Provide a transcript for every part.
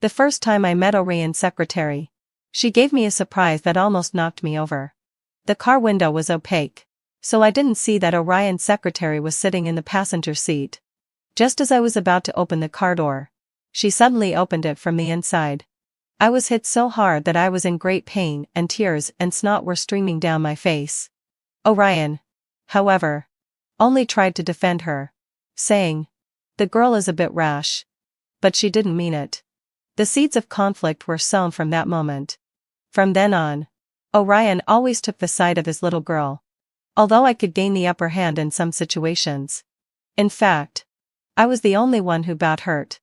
The first time I met Orian's secretary. She gave me a surprise that almost knocked me over. The car window was opaque, so I didn't see that Orian's secretary was sitting in the passenger seat. Just as I was about to open the car door, she suddenly opened it from the inside. I was hit so hard that I was in great pain and tears and snot were streaming down my face. Orian, however, only tried to defend her, saying, "The girl is a bit rash." But she didn't mean it. The seeds of conflict were sown from that moment. From then on, Orian always took the side of his little girl, although I could gain the upper hand in some situations. In fact, I was the only one who got hurt.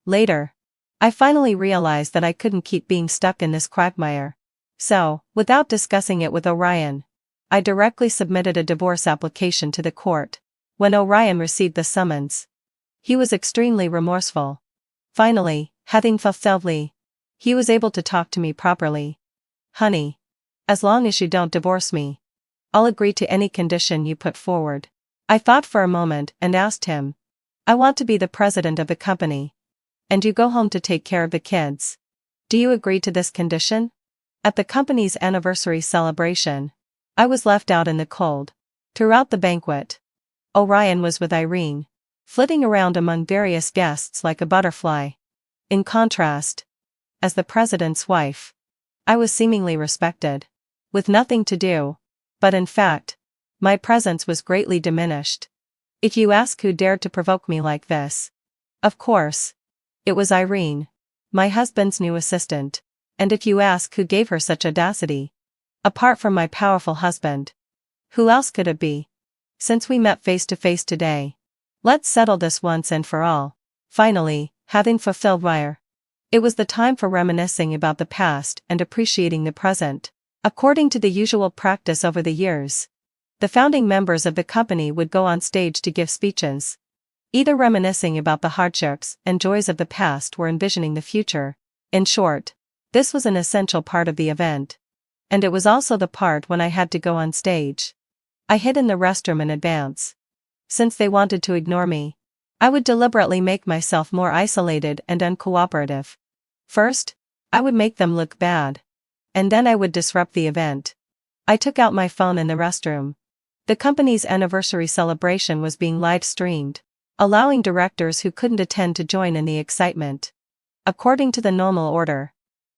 Later, I finally realized that I couldn't keep being stuck in this quagmire. So, without discussing it with Orian, I directly submitted a divorce application to the court. When Orian received the summons, he was extremely remorseful. Finally, having fulfilled, he was able to talk to me properly. "Honey, as long as you don't divorce me, I'll agree to any condition you put forward." I thought for a moment and asked him, "I want to be the president of the company, and you go home to take care of the kids. Do you agree to this condition?" At the company's anniversary celebration, I was left out in the cold. Throughout the banquet, Orian was with Irene, flitting around among various guests like a butterfly. In contrast, as the president's wife, I was seemingly respected, with nothing to do, but in fact, my presence was greatly diminished. If you ask who dared to provoke me like this, of course, it was Irene, my husband's new assistant, and if you ask who gave her such audacity, apart from my powerful husband, who else could it be? Since we met face to face today, let's settle this once and for all. Finally, having fulfilled it was the time for reminiscing about the past and appreciating the present. According to the usual practice over the years, the founding members of the company would go on stage to give speeches, either reminiscing about the hardships and joys of the past or envisioning the future. In short, this was an essential part of the event. And it was also the part when I had to go on stage. I hid in the restroom in advance. Since they wanted to ignore me, I would deliberately make myself more isolated and uncooperative. First, I would make them look bad, and then I would disrupt the event. I took out my phone in the restroom. The company's anniversary celebration was being live-streamed, allowing directors who couldn't attend to join in the excitement. According to the normal order,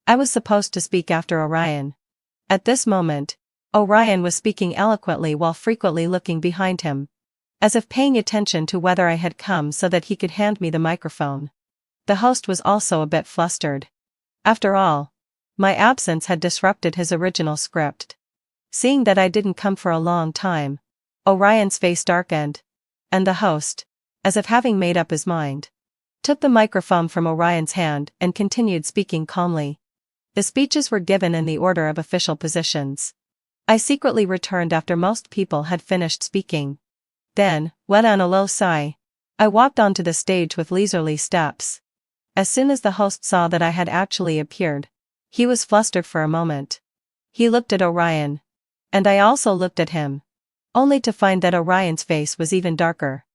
I was supposed to speak after Orian. At this moment, Orian was speaking eloquently while frequently looking behind him, as if paying attention to whether I had come so that he could hand me the microphone. The host was also a bit flustered. After all, my absence had disrupted his original script. Seeing that I didn't come for a long time, Orian's face darkened, and the host, as if having made up his mind, took the microphone from Orian's hand and continued speaking calmly. The speeches were given in the order of official positions. I secretly returned after most people had finished speaking. Then, wet on a low sigh, I walked onto the stage with leisurely steps. As soon as the host saw that I had actually appeared, he was flustered for a moment. He looked at Orian, and I also looked at him, only to find that Orian's face was even darker.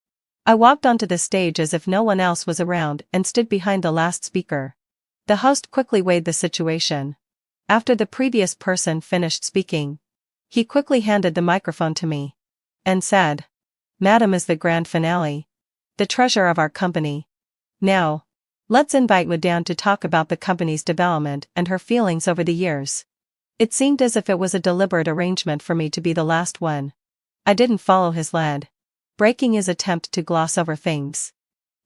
I walked onto the stage as if no one else was around and stood behind the last speaker. The host quickly weighed the situation. After the previous person finished speaking, he quickly handed the microphone to me, and said, "Madam is the grand finale, the treasure of our company. Now, let's invite Madame to talk about the company's development and her feelings over the years." It seemed as if it was a deliberate arrangement for me to be the last one. I didn't follow his lead, breaking his attempt to gloss over things.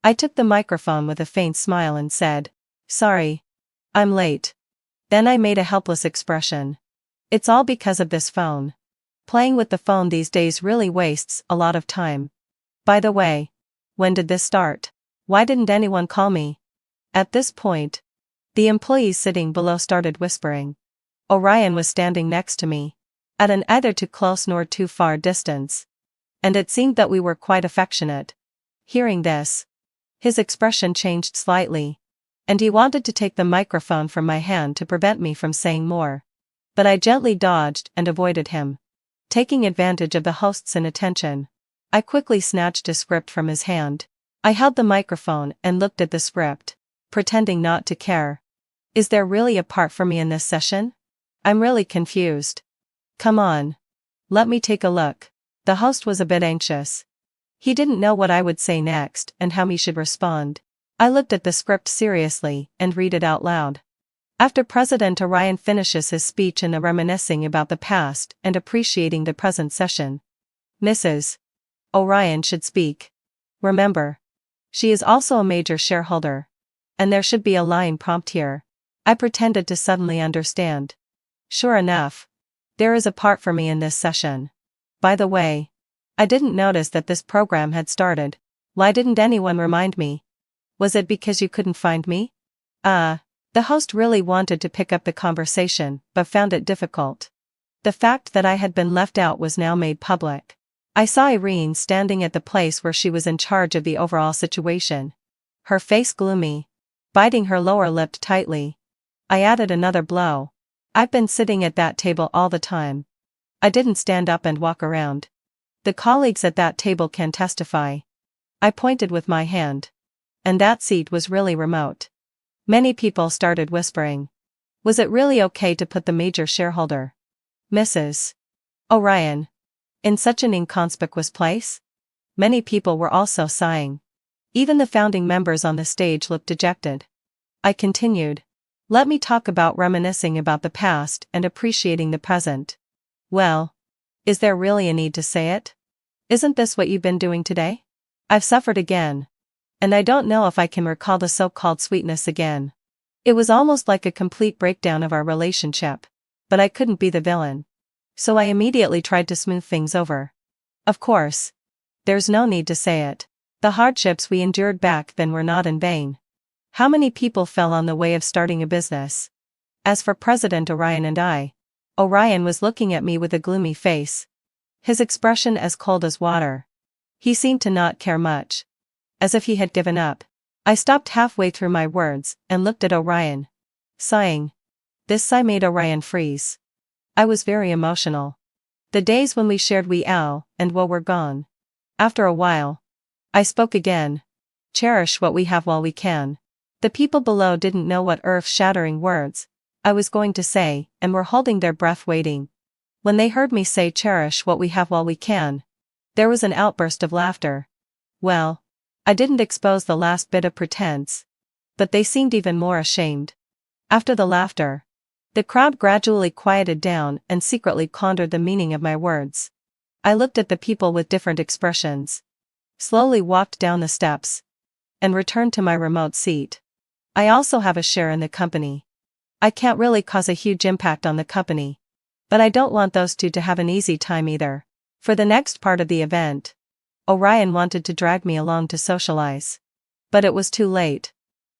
I took the microphone with a faint smile and said, "Sorry, I'm late." Then I made a helpless expression. "It's all because of this phone. Playing with the phone these days really wastes a lot of time. By the way, when did this start? Why didn't anyone call me?" At this point, the employees sitting below started whispering. Orian was standing next to me, at an either too close nor too far distance, and it seemed that we were quite affectionate. Hearing this, his expression changed slightly, and he wanted to take the microphone from my hand to prevent me from saying more. But I gently dodged and avoided him. Taking advantage of the host's inattention, I quickly snatched a script from his hand. I held the microphone and looked at the script, pretending not to care. Is there really a part for me in this session? I'm really confused. Come on. Let me take a look. The host was a bit anxious. He didn't know what I would say next and how he should respond. I looked at the script seriously and read it out loud. After President Orion finishes his speech in reminiscing about the past and appreciating the present session, Mrs. Orion should speak. Remember, she is also a major shareholder. And there should be a line prompt here. I pretended to suddenly understand. Sure enough, there is a part for me in this session. By the way, I didn't notice that this program had started. Why didn't anyone remind me? Was it because you couldn't find me? The host really wanted to pick up the conversation, but found it difficult. The fact that I had been left out was now made public. I saw Irene standing at the place where she was in charge of the overall situation. Her face gloomy, biting her lower lip tightly. I added another blow. I've been sitting at that table all the time. I didn't stand up and walk around. The colleagues at that table can testify. I pointed with my hand. And that seat was really remote. Many people started whispering. Was it really okay to put the major shareholder, Mrs. Orion, in such an inconspicuous place? Many people were also sighing. Even the founding members on the stage looked dejected. I continued. Let me talk about reminiscing about the past and appreciating the present. Well, is there really a need to say it? Isn't this what you've been doing today? I've suffered again. And I don't know if I can recall the so-called sweetness again. It was almost like a complete breakdown of our relationship. But I couldn't be the villain. So I immediately tried to smooth things over. Of course. There's no need to say it. The hardships we endured back then were not in vain. How many people fell on the way of starting a business? As for President Orion and I, Orion was looking at me with a gloomy face. His expression as cold as water. He seemed to not care much. As if he had given up. I stopped halfway through my words and looked at Orion. Sighing. This sigh made Orion freeze. I was very emotional. The days when we shared we Al and Wo were gone. After a while, I spoke again. Cherish what we have while we can. The people below didn't know what earth-shattering words I was going to say and were holding their breath waiting. When they heard me say cherish what we have while we can, there was an outburst of laughter. Well, I didn't expose the last bit of pretense. But they seemed even more ashamed. After the laughter, the crowd gradually quieted down and secretly pondered the meaning of my words. I looked at the people with different expressions. Slowly walked down the steps. And returned to my remote seat. I also have a share in the company. I can't really cause a huge impact on the company. But I don't want those two to have an easy time either. For the next part of the event, Orion wanted to drag me along to socialize. But it was too late.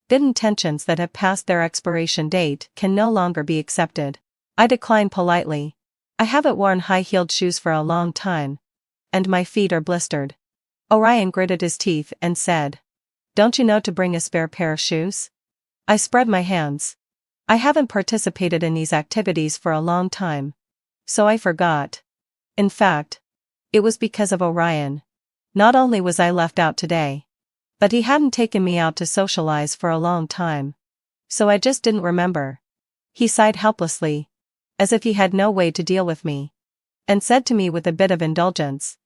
Good intentions that have passed their expiration date can no longer be accepted. I declined politely. I haven't worn high-heeled shoes for a long time. And my feet are blistered. Orion gritted his teeth and said, "Don't you know to bring a spare pair of shoes?" I spread my hands. I haven't participated in these activities for a long time. So I forgot. In fact, it was because of Orion. Not only was I left out today, but he hadn't taken me out to socialize for a long time. So I just didn't remember. He sighed helplessly, as if he had no way to deal with me, and said to me with a bit of indulgence,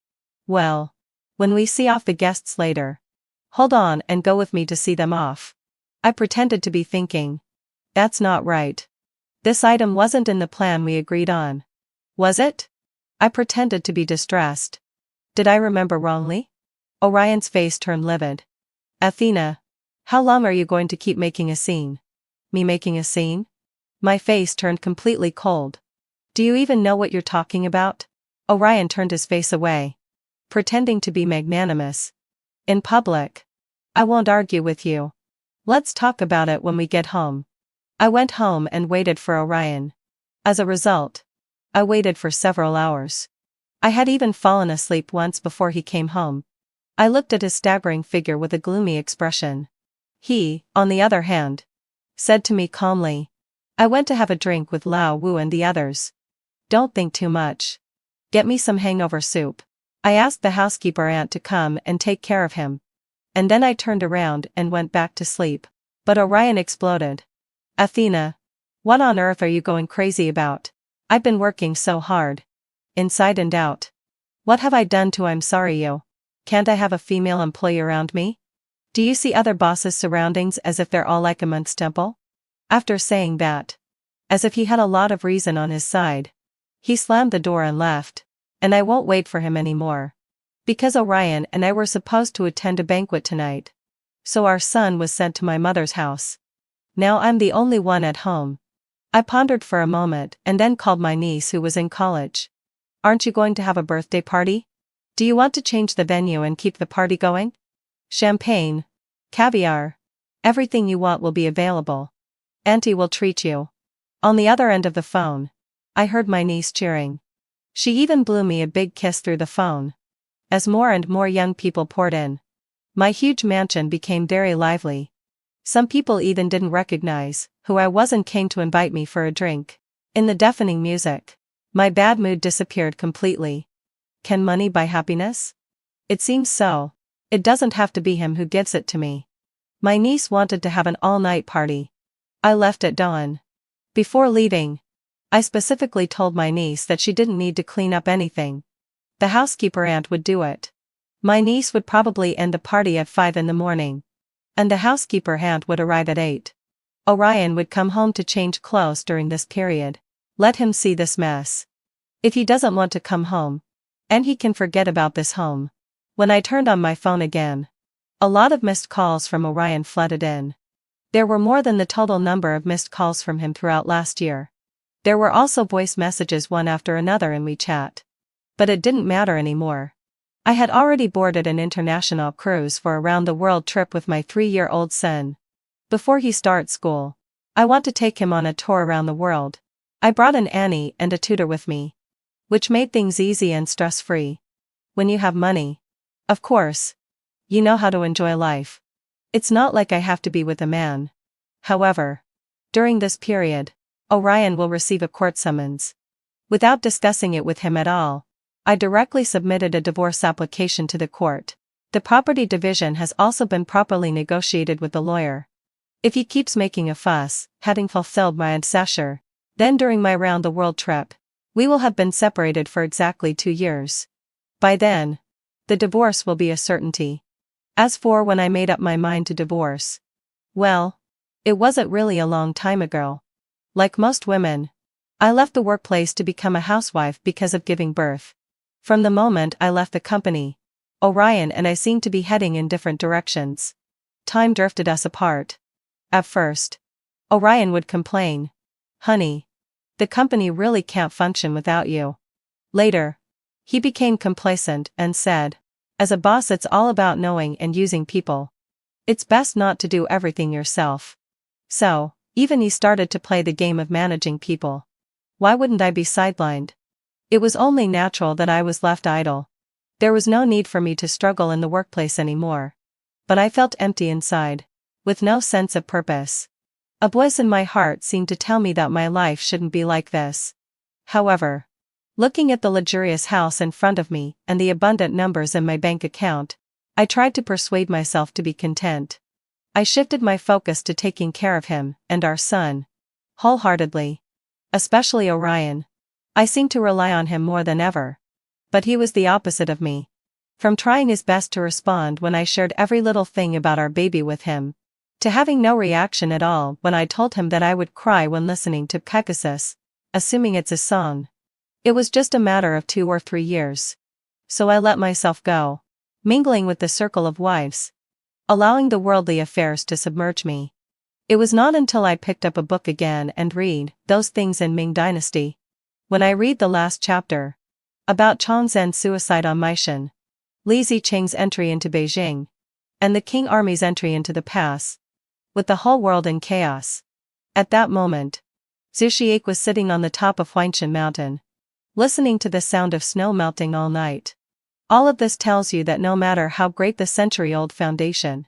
"Well, when we see off the guests later, hold on and go with me to see them off." I pretended to be thinking, that's not right. This item wasn't in the plan we agreed on. Was it? I pretended to be distressed. Did I remember wrongly? Orion's face turned livid. Athena, how long are you going to keep making a scene? Me making a scene? My face turned completely cold. Do you even know what you're talking about? Orion turned his face away, pretending to be magnanimous. In public. I won't argue with you. Let's talk about it when we get home. I went home and waited for Orion. As a result, I waited for several hours. I had even fallen asleep once before he came home. I looked at his staggering figure with a gloomy expression. He, on the other hand, said to me calmly, "I went to have a drink with Lao Wu and the others. Don't think too much. Get me some hangover soup." I asked the housekeeper aunt to come and take care of him. And then I turned around and went back to sleep. But Orion exploded. Athena. What on earth are you going crazy about? I've been working so hard. Inside and out. What have I done to I'm sorry you? Can't I have a female employee around me? Do you see other bosses' surroundings as if they're all like a month's temple? After saying that, as if he had a lot of reason on his side, he slammed the door and left, and I won't wait for him anymore. Because Orion and I were supposed to attend a banquet tonight. So our son was sent to my mother's house. Now I'm the only one at home. I pondered for a moment and then called my niece who was in college. Aren't you going to have a birthday party? Do you want to change the venue and keep the party going? Champagne, caviar, everything you want will be available. Auntie will treat you. On the other end of the phone, I heard my niece cheering. She even blew me a big kiss through the phone. As more and more young people poured in, my huge mansion became very lively. Some people even didn't recognize who I was and came to invite me for a drink. In the deafening music, my bad mood disappeared completely. Can money buy happiness? It seems so. It doesn't have to be him who gives it to me. My niece wanted to have an all-night party. I left at dawn. Before leaving, I specifically told my niece that she didn't need to clean up anything. The housekeeper aunt would do it. My niece would probably end the party at 5 in the morning. And the housekeeper aunt would arrive at 8. Orion would come home to change clothes during this period. Let him see this mess. If he doesn't want to come home, and he can forget about this home. When I turned on my phone again, a lot of missed calls from Orion flooded in. There were more than the total number of missed calls from him throughout last year. There were also voice messages one after another in WeChat. But it didn't matter anymore. I had already boarded an international cruise for a round-the-world trip with my 3-year-old son. Before he starts school, I want to take him on a tour around the world. I brought an Annie and a tutor with me, which made things easy and stress-free. When you have money, of course, you know how to enjoy life. It's not like I have to be with a man. However, during this period, Orion will receive a court summons. Without discussing it with him at all, I directly submitted a divorce application to the court. The property division has also been properly negotiated with the lawyer. If he keeps making a fuss, having fulfilled my ancestor, then during my round-the-world trip, we will have been separated for exactly 2 years. By then, the divorce will be a certainty. As for when I made up my mind to divorce, well, it wasn't really a long time ago. Like most women, I left the workplace to become a housewife because of giving birth. From the moment I left the company, Orion and I seemed to be heading in different directions. Time drifted us apart. At first, Orion would complain, "Honey, the company really can't function without you." Later, he became complacent and said, "As a boss, it's all about knowing and using people. It's best not to do everything yourself." So, even he started to play the game of managing people. Why wouldn't I be sidelined? It was only natural that I was left idle. There was no need for me to struggle in the workplace anymore. But I felt empty inside, with no sense of purpose. A voice in my heart seemed to tell me that my life shouldn't be like this. However, looking at the luxurious house in front of me and the abundant numbers in my bank account, I tried to persuade myself to be content. I shifted my focus to taking care of him and our son, wholeheartedly. Especially Orion. I seemed to rely on him more than ever. But he was the opposite of me. From trying his best to respond when I shared every little thing about our baby with him, to having no reaction at all when I told him that I would cry when listening to Pegasus, assuming it's a song. It was just a matter of 2 or 3 years. So I let myself go, mingling with the circle of wives, allowing the worldly affairs to submerge me. It was not until I picked up a book again and read Those Things in Ming Dynasty. When I read the last chapter, about Chongzhen's suicide on Meishan, Li Zicheng's entry into Beijing, and the Qing army's entry into the pass, with the whole world in chaos. At that moment, Zhu Xieke was sitting on the top of Huangshan Mountain, listening to the sound of snow melting all night. All of this tells you that no matter how great the century-old foundation,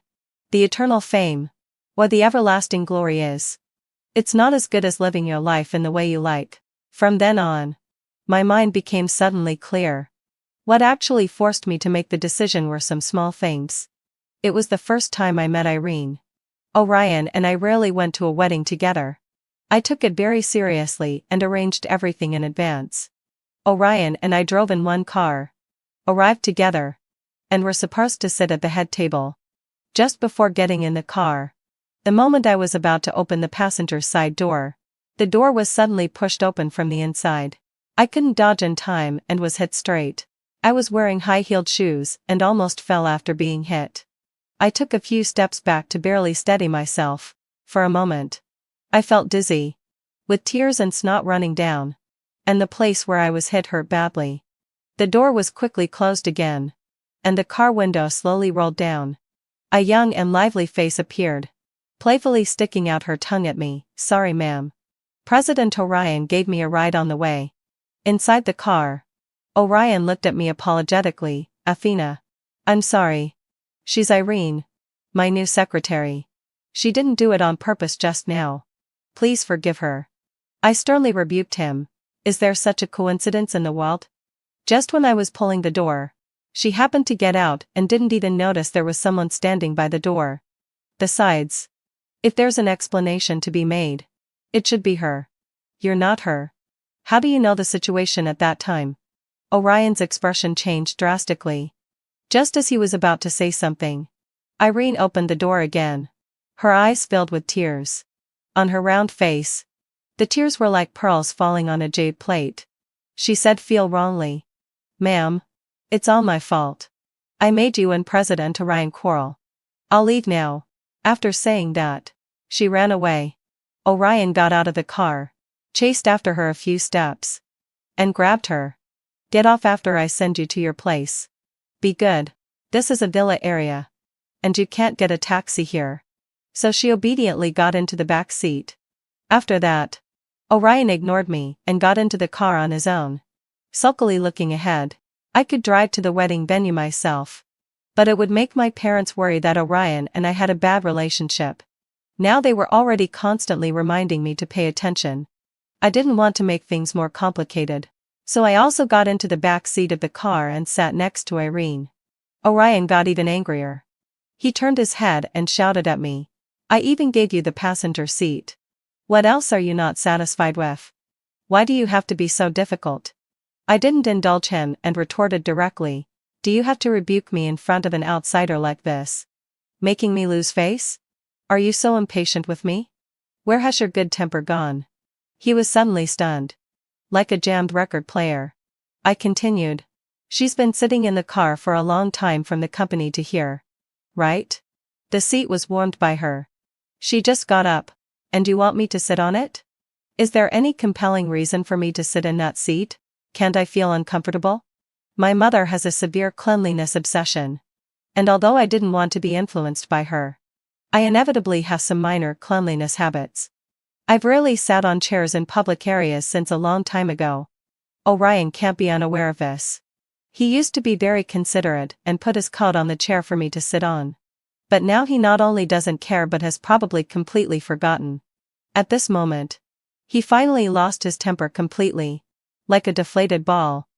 the eternal fame, or the everlasting glory is, it's not as good as living your life in the way you like. From then on, my mind became suddenly clear. What actually forced me to make the decision were some small things. It was the first time I met Irene. Orion and I rarely went to a wedding together. I took it very seriously and arranged everything in advance. Orion and I drove in one car, arrived together, and were supposed to sit at the head table. Just before getting in the car, the moment I was about to open the passenger's side door, the door was suddenly pushed open from the inside. I couldn't dodge in time and was hit straight. I was wearing high-heeled shoes and almost fell after being hit. I took a few steps back to barely steady myself. For a moment, I felt dizzy, with tears and snot running down, and the place where I was hit hurt badly. The door was quickly closed again, and the car window slowly rolled down. A young and lively face appeared, playfully sticking out her tongue at me. "Sorry, ma'am." President Orion gave me a ride on the way. Inside the car, Orion looked at me apologetically. "Athena. I'm sorry. She's Irene, my new secretary. She didn't do it on purpose just now. Please forgive her." I sternly rebuked him. Is there such a coincidence in the world? Just when I was pulling the door, she happened to get out and didn't even notice there was someone standing by the door. Besides, if there's an explanation to be made, it should be her. You're not her. How do you know the situation at that time? Orion's expression changed drastically. Just as he was about to say something, Irene opened the door again. Her eyes filled with tears. On her round face, the tears were like pearls falling on a jade plate. She said, "Feel wrongly. Ma'am, it's all my fault. I made you and President Orion quarrel. I'll leave now." After saying that, she ran away. Orion got out of the car, chased after her a few steps, and grabbed her. "Get off after I send you to your place. Be good. This is a villa area, and you can't get a taxi here." So she obediently got into the back seat. After that, Orion ignored me and got into the car on his own, sulkily looking ahead. I could drive to the wedding venue myself, but it would make my parents worry that Orion and I had a bad relationship. Now they were already constantly reminding me to pay attention. I didn't want to make things more complicated, so I also got into the back seat of the car and sat next to Irene. Orion got even angrier. He turned his head and shouted at me. "I even gave you the passenger seat. What else are you not satisfied with? Why do you have to be so difficult?" I didn't indulge him and retorted directly. "Do you have to rebuke me in front of an outsider like this? Making me lose face? Are you so impatient with me? Where has your good temper gone?" He was suddenly stunned, like a jammed record player. I continued. "She's been sitting in the car for a long time from the company to here. Right? The seat was warmed by her. She just got up, and you want me to sit on it? Is there any compelling reason for me to sit in that seat? Can't I feel uncomfortable? My mother has a severe cleanliness obsession, and although I didn't want to be influenced by her, I inevitably have some minor cleanliness habits. I've rarely sat on chairs in public areas since a long time ago. Orion can't be unaware of this. He used to be very considerate and put his coat on the chair for me to sit on. But now he not only doesn't care but has probably completely forgotten. At this moment, he finally lost his temper completely, like a deflated ball.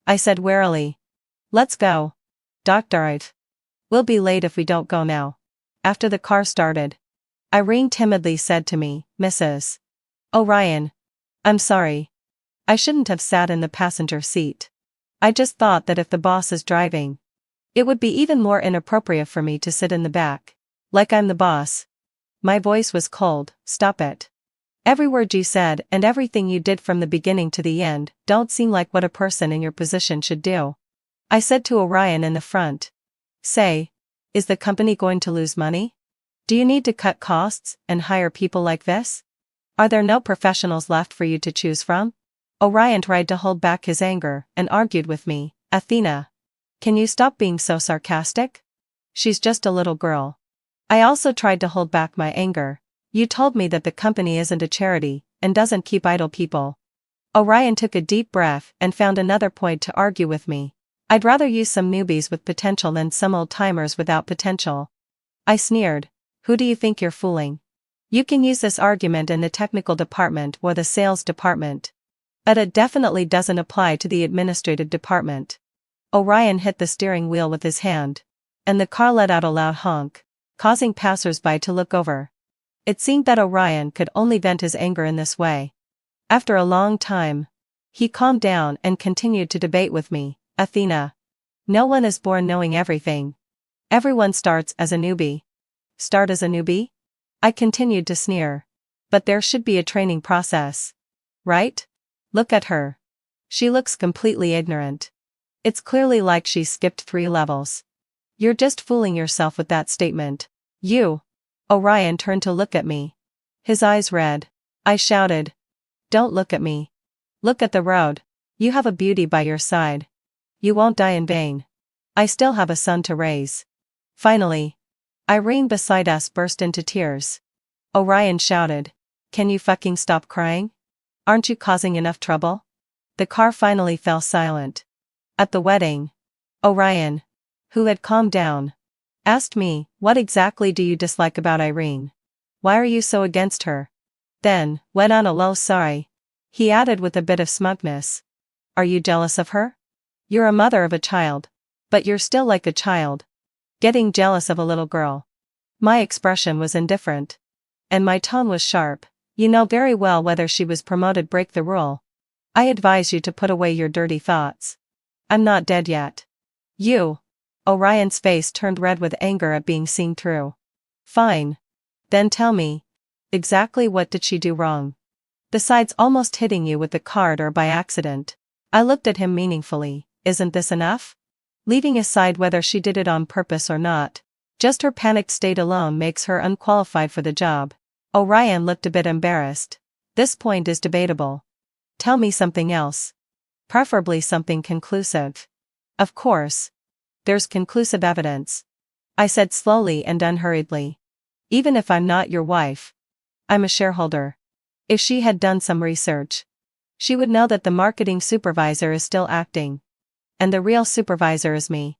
I said warily, "Let's go. Doctor, we'll be late if we don't go now." After the car started, Irene timidly said to me, "Mrs. Orion, I'm sorry. I shouldn't have sat in the passenger seat. I just thought that if the boss is driving, it would be even more inappropriate for me to sit in the back, like I'm the boss." My voice was cold. "Stop it. Every word you said and everything you did from the beginning to the end don't seem like what a person in your position should do." I said to Orion in the front. "Say, is the company going to lose money? Do you need to cut costs and hire people like this? Are there no professionals left for you to choose from?" Orion tried to hold back his anger and argued with me. "Athena, can you stop being so sarcastic? She's just a little girl." I also tried to hold back my anger. "You told me that the company isn't a charity and doesn't keep idle people." Orion took a deep breath and found another point to argue with me. "I'd rather use some newbies with potential than some old-timers without potential." I sneered. "Who do you think you're fooling? You can use this argument in the technical department or the sales department, but it definitely doesn't apply to the administrative department." Orion hit the steering wheel with his hand, and the car let out a loud honk. causing passers-by to look over. It seemed that Orion could only vent his anger in this way. After a long time, he calmed down and continued to debate with me. Athena. No one is born knowing everything. Everyone starts as a newbie. Start as a newbie? I continued to sneer. But there should be a training process. Right? Look at her. She looks completely ignorant. It's clearly like she's skipped 3 levels. You're just fooling yourself with that statement. You. Orion turned to look at me. His eyes red. I shouted. Don't look at me. Look at the road. You have a beauty by your side. You won't die in vain. I still have a son to raise. Finally, Irene beside us burst into tears. Orion shouted. Can you fucking stop crying? Aren't you causing enough trouble? The car finally fell silent. At the wedding, Orion, who had calmed down, asked me, what exactly do you dislike about Irene? Why are you so against her? Then, went on a low sigh. He added with a bit of smugness. Are you jealous of her? You're a mother of a child. But you're still like a child. Getting jealous of a little girl. My expression was indifferent. And my tone was sharp. You know very well whether she was promoted, break the rule. I advise you to put away your dirty thoughts. I'm not dead yet. You. Orion's face turned red with anger at being seen through. Fine. Then tell me. Exactly what did she do wrong? Besides almost hitting you with the cart or by accident. I looked at him meaningfully. Isn't this enough? Leaving aside whether she did it on purpose or not, just her panicked state alone makes her unqualified for the job. Orion looked a bit embarrassed. This point is debatable. Tell me something else. Preferably something conclusive. Of course. There's conclusive evidence. I said slowly and unhurriedly. Even if I'm not your wife. I'm a shareholder. If she had done some research, she would know that the marketing supervisor is still acting. And the real supervisor is me.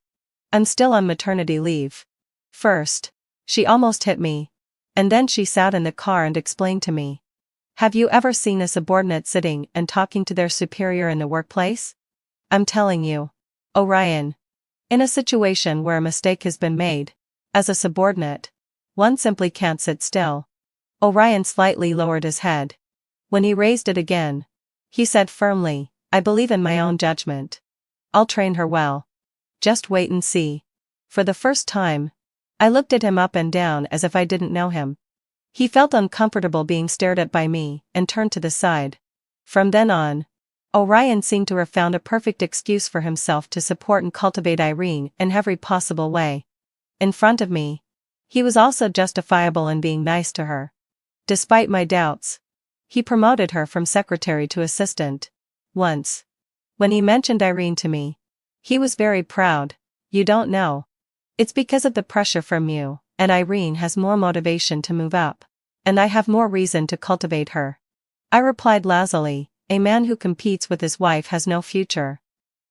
I'm still on maternity leave. First, she almost hit me. And then she sat in the car and explained to me. Have you ever seen a subordinate sitting and talking to their superior in the workplace? I'm telling you. Orion. In a situation where a mistake has been made, as a subordinate, one simply can't sit still. Orion slightly lowered his head. When he raised it again, he said firmly, I believe in my own judgment. I'll train her well. Just wait and see. For the first time, I looked at him up and down as if I didn't know him. He felt uncomfortable being stared at by me and turned to the side. From then on, Orion seemed to have found a perfect excuse for himself to support and cultivate Irene in every possible way. In front of me, he was also justifiable in being nice to her. Despite my doubts, he promoted her from secretary to assistant. Once, when he mentioned Irene to me, he was very proud. You don't know. It's because of the pressure from you, and Irene has more motivation to move up. And I have more reason to cultivate her. I replied lazily, a man who competes with his wife has no future.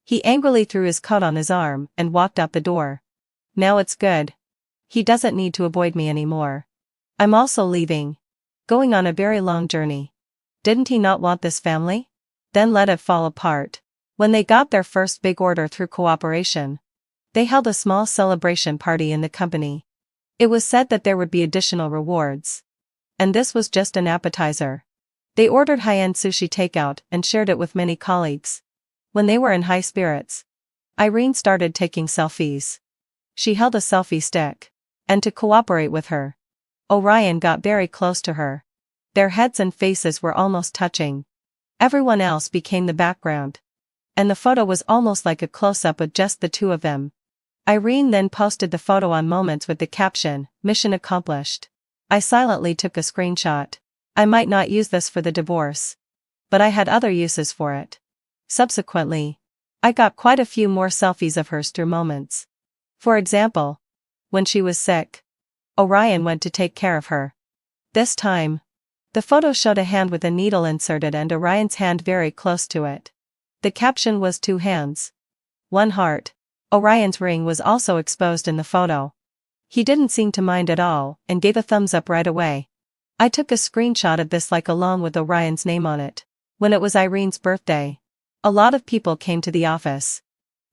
He angrily threw his coat on his arm and walked out the door. Now it's good. He doesn't need to avoid me anymore. I'm also leaving. Going on a very long journey. Didn't he not want this family? Then let it fall apart. When they got their first big order through cooperation, they held a small celebration party in the company. It was said that there would be additional rewards. And this was just an appetizer. They ordered high-end sushi takeout and shared it with many colleagues. When they were in high spirits, Irene started taking selfies. She held a selfie stick. And to cooperate with her, Orion got very close to her. Their heads and faces were almost touching. Everyone else became the background. And the photo was almost like a close-up with just the two of them. Irene then posted the photo on Moments with the caption, "Mission accomplished." I silently took a screenshot. I might not use this for the divorce. But I had other uses for it. Subsequently, I got quite a few more selfies of hers through Moments. For example, when she was sick, Orion went to take care of her. This time, the photo showed a hand with a needle inserted and Orion's hand very close to it. The caption was 2 hands. 1 heart. Orion's ring was also exposed in the photo. He didn't seem to mind at all and gave a thumbs up right away. I took a screenshot of this along with Orion's name on it. When it was Irene's birthday, a lot of people came to the office.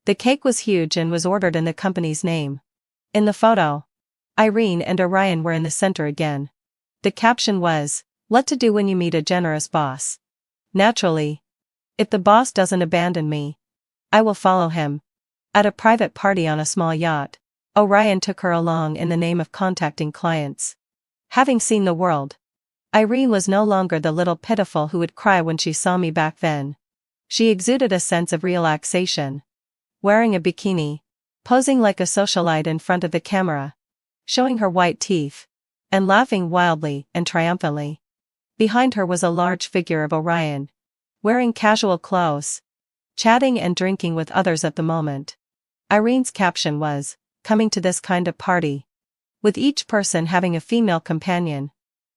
The cake was huge and was ordered in the company's name. In the photo, Irene and Orion were in the center again. The caption was, "What to do when you meet a generous boss." Naturally. If the boss doesn't abandon me, I will follow him. At a private party on a small yacht, Orion took her along in the name of contacting clients. Having seen the world, Irene was no longer the little pitiful who would cry when she saw me back then. She exuded a sense of relaxation. Wearing a bikini, posing like a socialite in front of the camera, showing her white teeth, and laughing wildly and triumphantly. Behind her was a large figure of Orion, wearing casual clothes, chatting and drinking with others at the moment. Irene's caption was, "Coming to this kind of party," with each person having a female companion.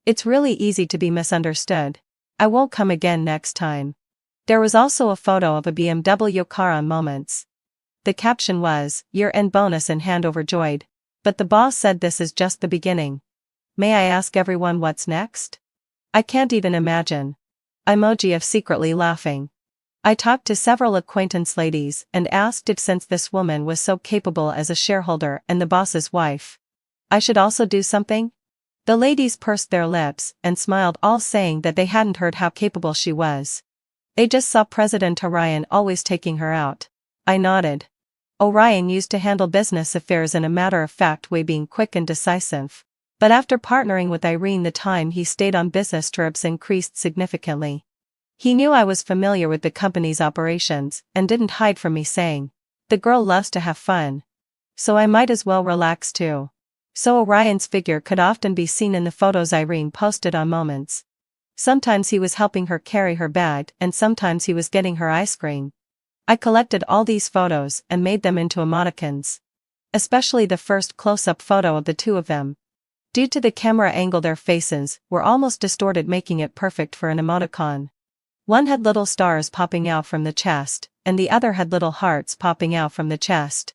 "It's really easy to be misunderstood. I won't come again next time." There was also a photo of a BMW car on Moments. The caption was, "Year-end bonus in hand, overjoyed. But the boss said this is just the beginning. May I ask everyone what's next?" I can't even imagine. Emoji of secretly laughing. I talked to several acquaintance ladies and asked if, since this woman was so capable as a shareholder and the boss's wife, I should also do something. The ladies pursed their lips and smiled, all saying that they hadn't heard how capable she was. They just saw President Orion always taking her out. I nodded. Orion used to handle business affairs in a matter-of-fact way, being quick and decisive. But after partnering with Irene, the time he stayed on business trips increased significantly. He knew I was familiar with the company's operations and didn't hide from me, saying, "The girl loves to have fun, so I might as well relax too." So Orion's figure could often be seen in the photos Irene posted on Moments. Sometimes he was helping her carry her bag, and sometimes he was getting her ice cream. I collected all these photos and made them into emoticons. Especially the first close-up photo of the two of them. Due to the camera angle, their faces were almost distorted, making it perfect for an emoticon. One had little stars popping out from the chest, and the other had little hearts popping out from the chest.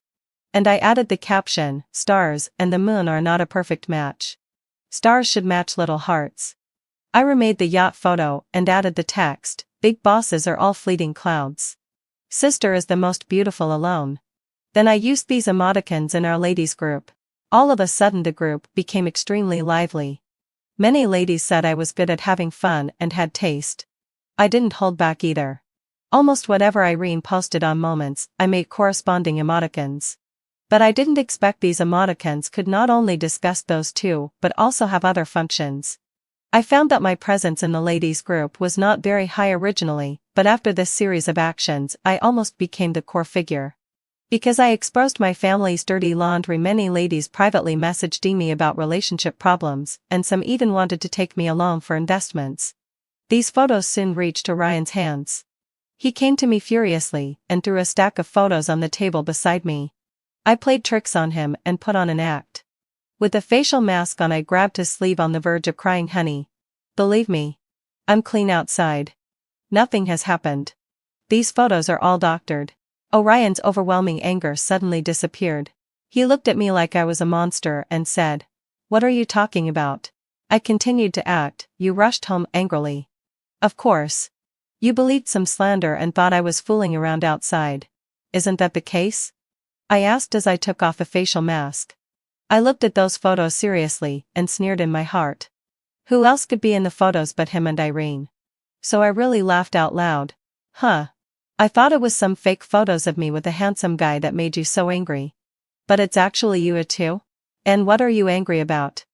And I added the caption, "Stars and the moon are not a perfect match. Stars should match little hearts." I remade the yacht photo and added the text, "Big bosses are all fleeting clouds. Sister is the most beautiful alone." Then I used these emoticons in our ladies group. All of a sudden the group became extremely lively. Many ladies said I was good at having fun and had taste. I didn't hold back either. Almost whatever Irene posted on Moments, I made corresponding emoticons. But I didn't expect these emoticons could not only discuss those two but also have other functions. I found that my presence in the ladies group was not very high originally, but after this series of actions I almost became the core figure. Because I exposed my family's dirty laundry, many ladies privately messaged me about relationship problems, and some even wanted to take me along for investments. These photos soon reached Orion's hands. He came to me furiously and threw a stack of photos on the table beside me. I played tricks on him and put on an act. With a facial mask on, I grabbed his sleeve on the verge of crying, "Honey, believe me, I'm clean outside. Nothing has happened. These photos are all doctored." Orion's overwhelming anger suddenly disappeared. He looked at me like I was a monster and said, "What are you talking about?" I continued to act. "You rushed home angrily. Of course. You believed some slander and thought I was fooling around outside. Isn't that the case?" I asked as I took off the facial mask. I looked at those photos seriously and sneered in my heart. Who else could be in the photos but him and Irene? So I really laughed out loud. "Huh. I thought it was some fake photos of me with a handsome guy that made you so angry. But it's actually you too? And what are you angry about?"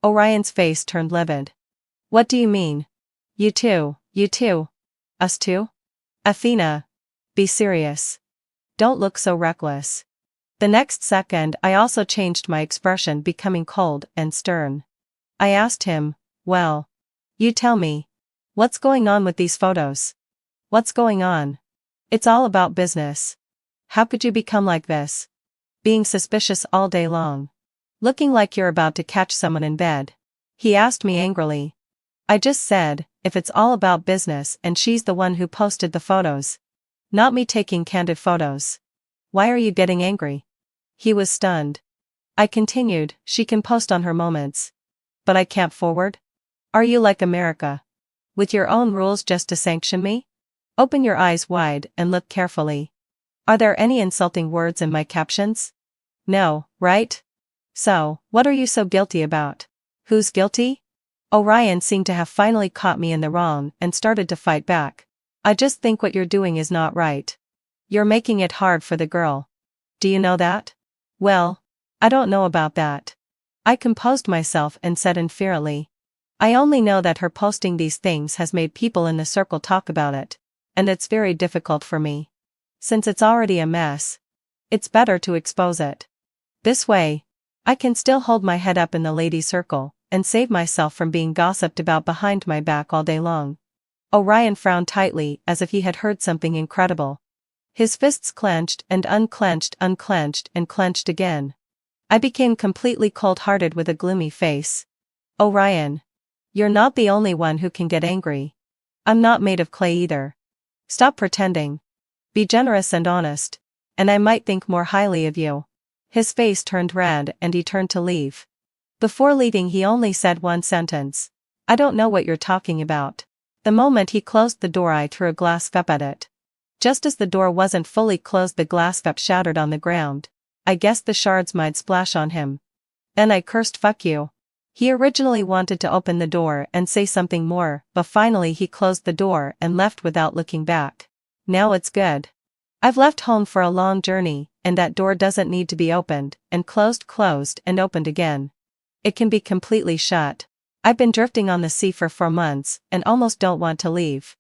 Orion's face turned livid. "What do you mean? You too, you too. Us too? Athena. Be serious. Don't look so reckless." The next second I also changed my expression, becoming cold and stern. I asked him, "Well, you tell me. What's going on with these photos? What's going on? It's all about business. How could you become like this? Being suspicious all day long. Looking like you're about to catch someone in bed." He asked me angrily. I just said, if it's all about business and she's the one who posted the photos. Not me taking candid photos. Why are you getting angry? He was stunned. I continued, "She can post on her Moments. But I can't forward? Are you like America? With your own rules just to sanction me? Open your eyes wide and look carefully. Are there any insulting words in my captions? No, right? So, what are you so guilty about? Who's guilty? Orion seemed to have finally caught me in the wrong and started to fight back. I just think what you're doing is not right. You're making it hard for the girl. Do you know that? Well, I don't know about that. I composed myself and said inferiorly. I only know that her posting these things has made people in the circle talk about it, and it's very difficult for me. Since it's already a mess, it's better to expose it. This way, I can still hold my head up in the lady circle, and save myself from being gossiped about behind my back all day long. Orion frowned tightly as if he had heard something incredible. His fists clenched and unclenched and clenched again. I became completely cold-hearted with a gloomy face. Orion, you're not the only one who can get angry. I'm not made of clay either. Stop pretending. Be generous and honest, and I might think more highly of you. His face turned red and he turned to leave. Before leaving he only said one sentence. I don't know what you're talking about. The moment he closed the door I threw a glass cup at it. Just as the door wasn't fully closed the glass cup shattered on the ground. I guessed the shards might splash on him. Then I cursed fuck you. He originally wanted to open the door and say something more, but finally he closed the door and left without looking back. Now it's good. I've left home for a long journey, and that door doesn't need to be opened, and closed and opened again. It can be completely shut. I've been drifting on the sea for 4 months, and almost don't want to leave.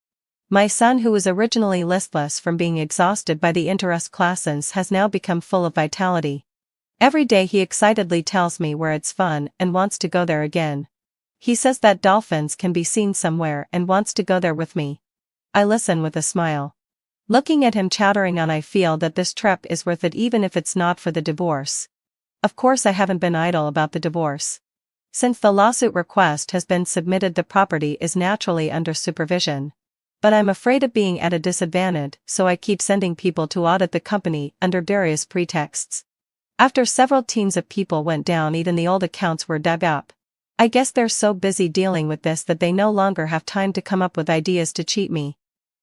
My son, who was originally listless from being exhausted by the interest classes, has now become full of vitality. Every day he excitedly tells me where it's fun and wants to go there again. He says that dolphins can be seen somewhere and wants to go there with me. I listen with a smile. Looking at him chattering on, I feel that this trip is worth it even if it's not for the divorce. Of course I haven't been idle about the divorce. Since the lawsuit request has been submitted, the property is naturally under supervision. But I'm afraid of being at a disadvantage, so I keep sending people to audit the company under various pretexts. After several teams of people went down, even the old accounts were dug up. I guess they're so busy dealing with this that they no longer have time to come up with ideas to cheat me.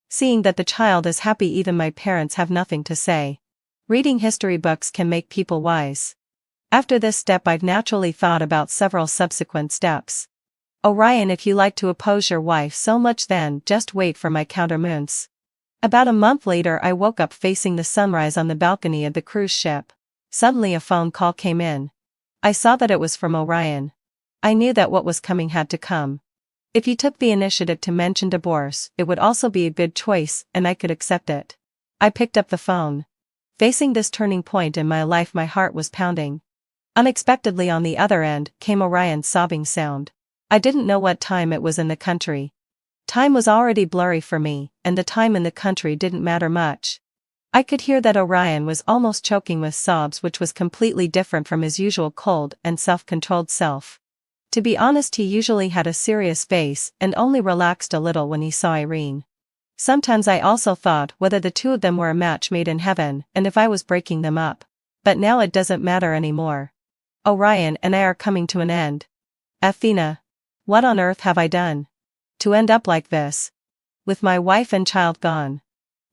Seeing that the child is happy, even my parents have nothing to say. Reading history books can make people wise. After this step I've naturally thought about several subsequent steps. Orion, if you like to oppose your wife so much, then just wait for my countermounts. About a month later I woke up facing the sunrise on the balcony of the cruise ship. Suddenly a phone call came in. I saw that it was from Orion. I knew that what was coming had to come. If he took the initiative to mention divorce, it would also be a good choice, and I could accept it. I picked up the phone. Facing this turning point in my life, my heart was pounding. Unexpectedly on the other end came Orion's sobbing sound. I didn't know what time it was in the country. Time was already blurry for me, and the time in the country didn't matter much. I could hear that Orion was almost choking with sobs, which was completely different from his usual cold and self-controlled self. To be honest, he usually had a serious face and only relaxed a little when he saw Irene. Sometimes I also thought whether the two of them were a match made in heaven and if I was breaking them up. But now it doesn't matter anymore. Orion and I are coming to an end. Athena. What on earth have I done to end up like this? With my wife and child gone.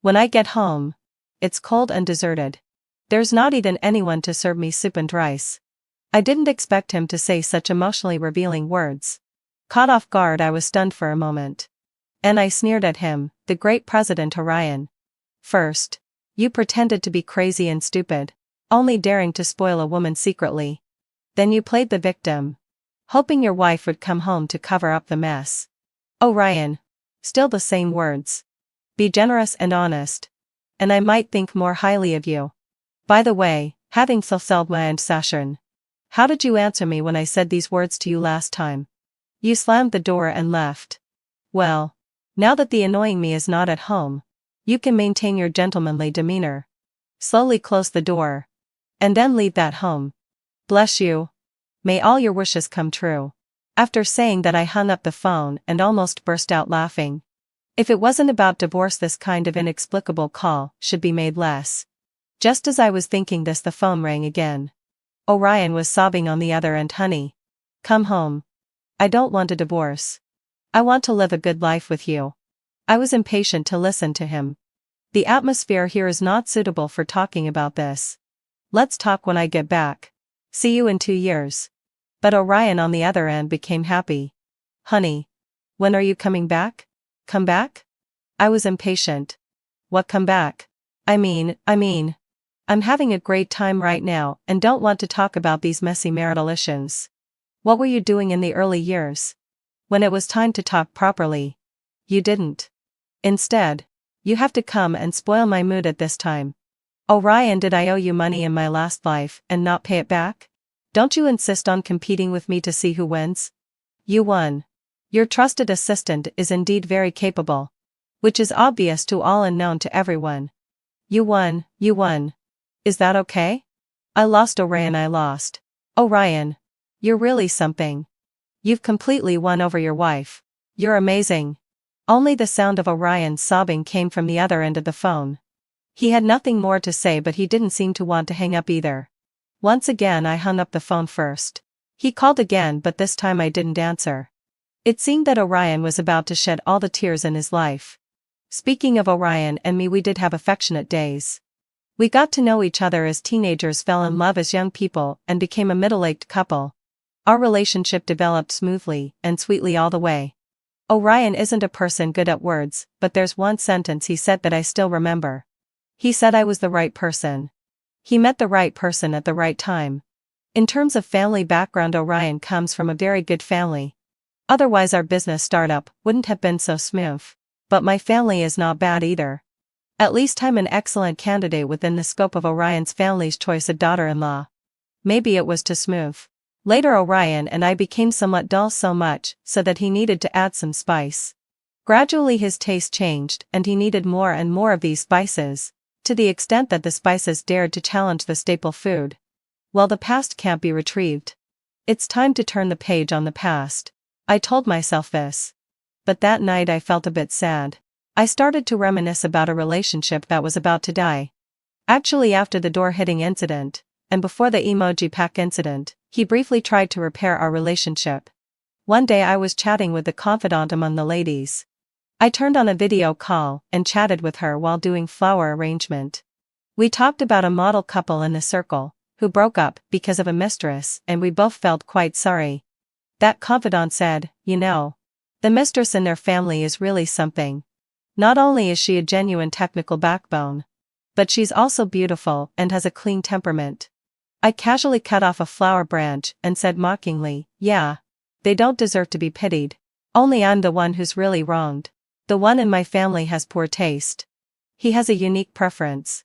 When I get home, it's cold and deserted. There's not even anyone to serve me soup and rice. I didn't expect him to say such emotionally revealing words. Caught off guard, I was stunned for a moment. And I sneered at him, the great President Orion. First, you pretended to be crazy and stupid, only daring to spoil a woman secretly. Then you played the victim, hoping your wife would come home to cover up the mess. Orion. Still the same words. Be generous and honest, and I might think more highly of you. By the way, having fulfilled my ambition, how did you answer me when I said these words to you last time? You slammed the door and left. Well, now that the annoying me is not at home, you can maintain your gentlemanly demeanor. Slowly close the door. And then leave that home. Bless you. May all your wishes come true. After saying that I hung up the phone and almost burst out laughing. If it wasn't about divorce, this kind of inexplicable call should be made less. Just as I was thinking this, the phone rang again. Orion was sobbing on the other end. Honey. Come home. I don't want a divorce. I want to live a good life with you. I was impatient to listen to him. The atmosphere here is not suitable for talking about this. Let's talk when I get back. See you in 2 years. But Orion on the other end became happy. Honey. When are you coming back? Come back? I was impatient. What come back? I mean, I'm having a great time right now and don't want to talk about these messy marital issues. What were you doing in the early years? When it was time to talk properly. You didn't. Instead, you have to come and spoil my mood at this time. Orion, did I owe you money in my last life and not pay it back? Don't you insist on competing with me to see who wins? You won. Your trusted assistant is indeed very capable. Which is obvious to all and known to everyone. You won. Is that okay? I lost, Orion, I lost. Orion. You're really something. You've completely won over your wife. You're amazing. Only the sound of Orion's sobbing came from the other end of the phone. He had nothing more to say, but he didn't seem to want to hang up either. Once again I hung up the phone first. He called again, but this time I didn't answer. It seemed that Orion was about to shed all the tears in his life. Speaking of Orion and me, we did have affectionate days. We got to know each other as teenagers, fell in love as young people, and became a middle-aged couple. Our relationship developed smoothly and sweetly all the way. Orion isn't a person good at words, but there's one sentence he said that I still remember. He said I was the right person. He met the right person at the right time. In terms of family background, Orion comes from a very good family. Otherwise our business startup wouldn't have been so smooth. But my family is not bad either. At least I'm an excellent candidate within the scope of Orion's family's choice of daughter-in-law. Maybe it was too smooth. Later Orion and I became somewhat dull, so much so that he needed to add some spice. Gradually his taste changed and he needed more and more of these spices, to the extent that the spices dared to challenge the staple food. Well, the past can't be retrieved. It's time to turn the page on the past. I told myself this. But that night I felt a bit sad. I started to reminisce about a relationship that was about to die. Actually, after the door hitting incident, and before the emoji pack incident, he briefly tried to repair our relationship. One day I was chatting with the confidant among the ladies. I turned on a video call and chatted with her while doing flower arrangement. We talked about a model couple in the circle, who broke up because of a mistress, and we both felt quite sorry. That confidant said, you know, the mistress in their family is really something. Not only is she a genuine technical backbone, but she's also beautiful and has a clean temperament. I casually cut off a flower branch and said mockingly, yeah, they don't deserve to be pitied. Only I'm the one who's really wronged. The one in my family has poor taste. He has a unique preference.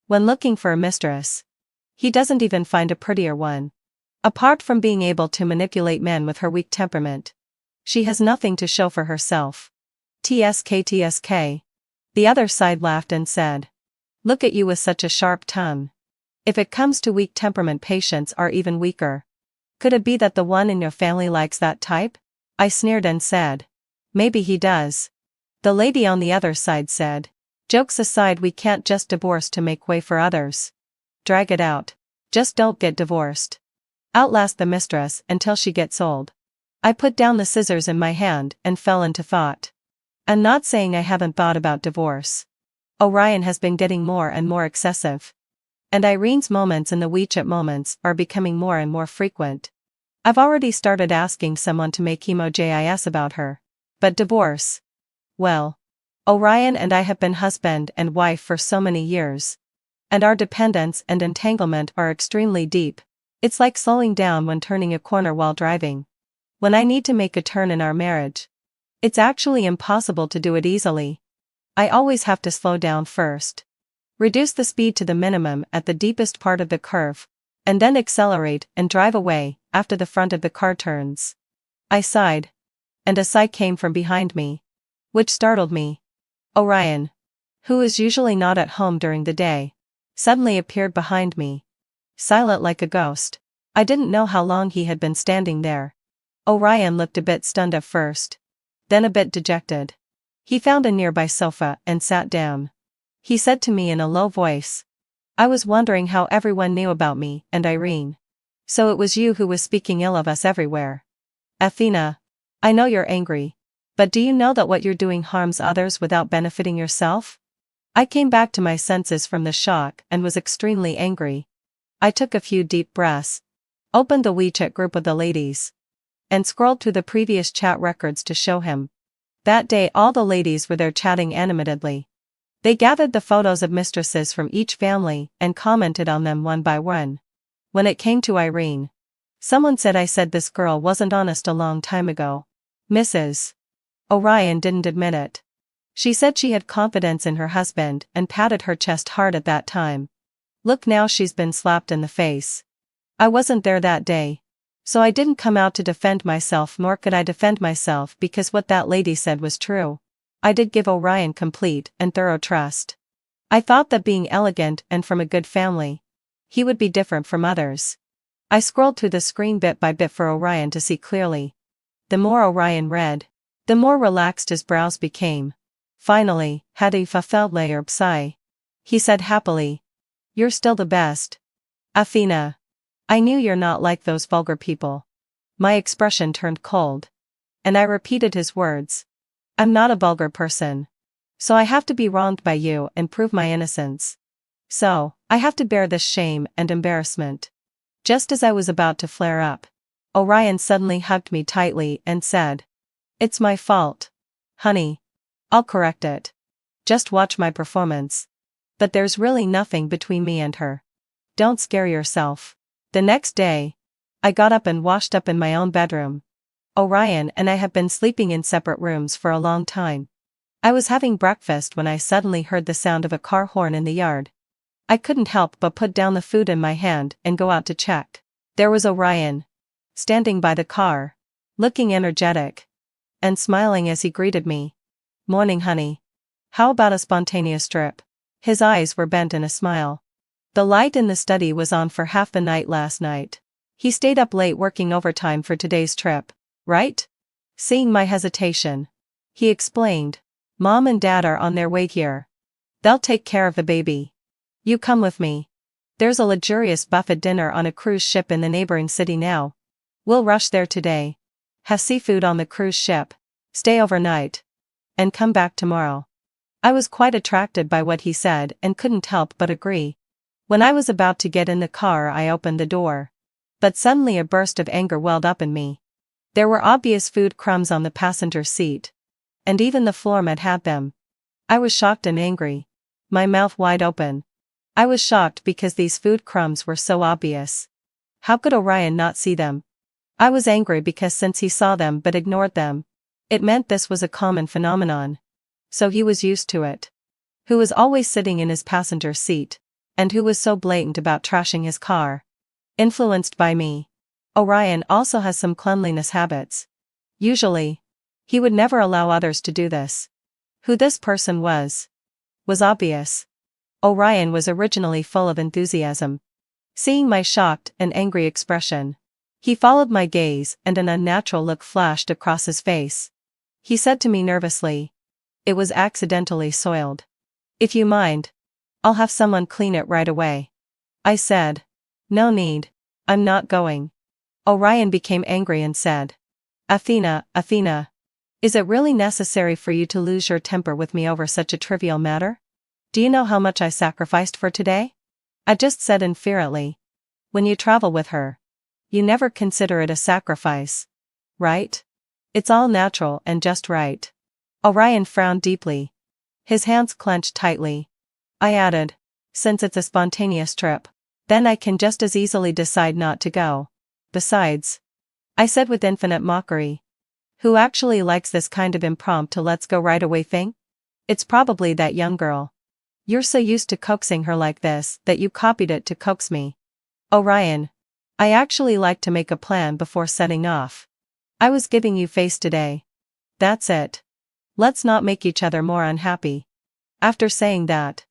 When looking for a mistress, he doesn't even find a prettier one. Apart from being able to manipulate men with her weak temperament, she has nothing to show for herself. TSK. The other side laughed and said, look at you with such a sharp tongue. If it comes to weak temperament, patients are even weaker. Could it be that the one in your family likes that type? I sneered and said, maybe he does. The lady on the other side said, jokes aside, we can't just divorce to make way for others. Drag it out. Just don't get divorced. Outlast the mistress until she gets old. I put down the scissors in my hand and fell into thought. I'm not saying I haven't thought about divorce. Orion has been getting more and more excessive. And Irene's moments in the WeChat moments are becoming more and more frequent. I've already started asking someone to make hemojis about her. But divorce? Well, Orion and I have been husband and wife for so many years. And our dependence and entanglement are extremely deep. It's like slowing down when turning a corner while driving. When I need to make a turn in our marriage, it's actually impossible to do it easily. I always have to slow down first. Reduce the speed to the minimum at the deepest part of the curve, and then accelerate and drive away after the front of the car turns. I sighed. And a sigh came from behind me, which startled me. Orion, who is usually not at home during the day, suddenly appeared behind me. Silent like a ghost. I didn't know how long he had been standing there. Orion looked a bit stunned at first, then a bit dejected. He found a nearby sofa and sat down. He said to me in a low voice, I was wondering how everyone knew about me and Irene. So it was you who was speaking ill of us everywhere. Athena, I know you're angry. But do you know that what you're doing harms others without benefiting yourself? I came back to my senses from the shock and was extremely angry. I took a few deep breaths. opened the WeChat group of the ladies, and scrolled through the previous chat records to show him. That day all the ladies were there chatting animatedly. They gathered the photos of mistresses from each family and commented on them one by one. When it came to Irene, someone said I said this girl wasn't honest a long time ago. Mrs. Orion didn't admit it. She said she had confidence in her husband and patted her chest hard at that time. Look, now she's been slapped in the face. I wasn't there that day, so I didn't come out to defend myself, nor could I defend myself because what that lady said was true. I did give Orion complete and thorough trust. I thought that being elegant and from a good family, he would be different from others. I scrolled through the screen bit by bit for Orion to see clearly. The more Orion read, the more relaxed his brows became. Finally, Hadi Fafeldlayer Psi. He said happily. You're still the best. Athena. I knew you're not like those vulgar people. My expression turned cold. And I repeated his words. I'm not a vulgar person. So I have to be wronged by you and prove my innocence. So, I have to bear this shame and embarrassment. Just as I was about to flare up, Orion suddenly hugged me tightly and said, It's my fault. Honey. I'll correct it. Just watch my performance. But there's really nothing between me and her. Don't scare yourself. The next day, I got up and washed up in my own bedroom. Orion and I have been sleeping in separate rooms for a long time. I was having breakfast when I suddenly heard the sound of a car horn in the yard. I couldn't help but put down the food in my hand and go out to check. There was Orion, standing by the car, looking energetic and smiling as he greeted me. Morning, honey. How about a spontaneous trip? His eyes were bent in a smile. The light in the study was on for half the night last night. He stayed up late working overtime for today's trip, right? Seeing my hesitation, he explained. Mom and Dad are on their way here. They'll take care of the baby. You come with me. There's a luxurious buffet dinner on a cruise ship in the neighboring city now. We'll rush there today. Have seafood on the cruise ship. Stay overnight. And come back tomorrow. I was quite attracted by what he said and couldn't help but agree. When I was about to get in the car, I opened the door. But suddenly a burst of anger welled up in me. There were obvious food crumbs on the passenger seat. And even the floor mat had them. I was shocked and angry. My mouth wide open. I was shocked because these food crumbs were so obvious. How could Orion not see them? I was angry because since he saw them but ignored them, it meant this was a common phenomenon. So he was used to it. Who was always sitting in his passenger seat, and who was so blatant about trashing his car. Influenced by me. Orion also has some cleanliness habits. Usually, he would never allow others to do this. Who this person was obvious. Orion was originally full of enthusiasm. Seeing my shocked and angry expression, he followed my gaze and an unnatural look flashed across his face. He said to me nervously, It was accidentally soiled. If you mind, I'll have someone clean it right away. I said, No need, I'm not going. Orion became angry and said, Athena, is it really necessary for you to lose your temper with me over such a trivial matter? Do you know how much I sacrificed for today? I just said infuriately. When you travel with her, you never consider it a sacrifice, right? It's all natural and just right. Orion frowned deeply. His hands clenched tightly. I added, Since it's a spontaneous trip, then I can just as easily decide not to go. Besides, I said with infinite mockery, who actually likes this kind of impromptu let's go right away thing? It's probably that young girl. You're so used to coaxing her like this that you copied it to coax me. Orion, I actually like to make a plan before setting off. I was giving you face today. That's it. Let's not make each other more unhappy. After saying that,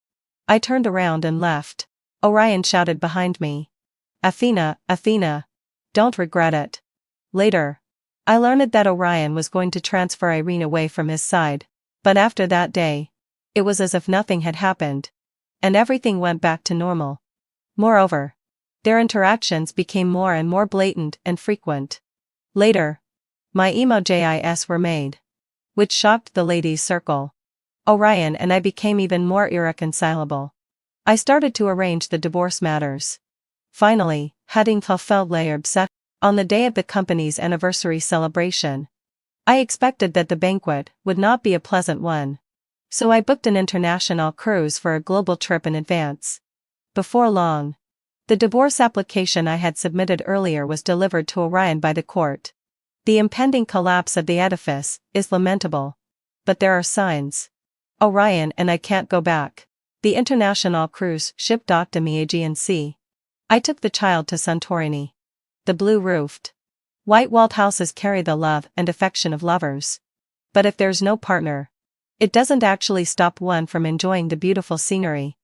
I turned around and left. Orion shouted behind me. Athena, don't regret it. Later, I learned that Orion was going to transfer Irene away from his side, but after that day, it was as if nothing had happened, and everything went back to normal. Moreover, their interactions became more and more blatant and frequent. Later, my emojis were made, which shocked the ladies' circle. Orion and I became even more irreconcilable. I started to arrange the divorce matters. Finally, hadn't fulfilled their obsession. On the day of the company's anniversary celebration, I expected that the banquet would not be a pleasant one. So I booked an international cruise for a global trip in advance. Before long, the divorce application I had submitted earlier was delivered to Orion by the court. The impending collapse of the edifice is lamentable. But there are signs. Orion and I can't go back. The international cruise ship docked in the Aegean Sea. I took the child to Santorini. The blue-roofed, white-walled houses carry the love and affection of lovers. But if there's no partner, it doesn't actually stop one from enjoying the beautiful scenery.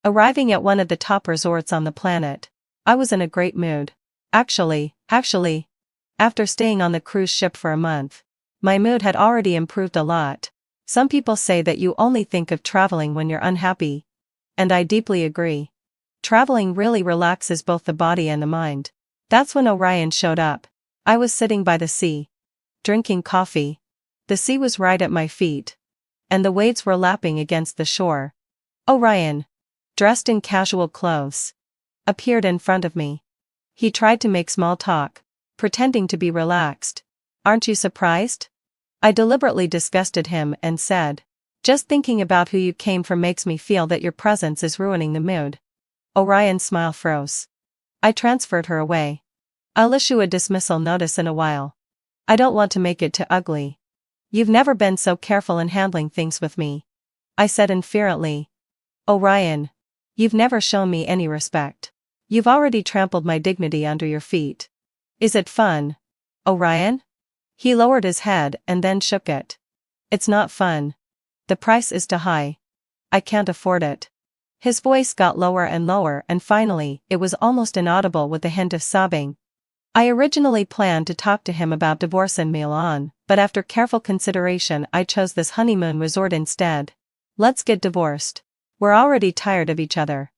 Arriving at one of the top resorts on the planet, I was in a great mood. Actually, after staying on the cruise ship for a month, my mood had already improved a lot. Some people say that you only think of traveling when you're unhappy. And I deeply agree. Traveling really relaxes both the body and the mind. That's when Orion showed up. I was sitting by the sea, drinking coffee. The sea was right at my feet, and the waves were lapping against the shore. Orion, dressed in casual clothes, appeared in front of me. He tried to make small talk, pretending to be relaxed. Aren't you surprised? I deliberately disgusted him and said, just thinking about who you came from makes me feel that your presence is ruining the mood. Orion's smile froze. I transferred her away. I'll issue a dismissal notice in a while. I don't want to make it too ugly. You've never been so careful in handling things with me, I said inferently. Orion, you've never shown me any respect. You've already trampled my dignity under your feet. Is it fun, Orion? He lowered his head and then shook it. It's not fun. The price is too high. I can't afford it. His voice got lower and lower, and finally, it was almost inaudible with a hint of sobbing. I originally planned to talk to him about divorce in Milan, but after careful consideration I chose this honeymoon resort instead. Let's get divorced. We're already tired of each other.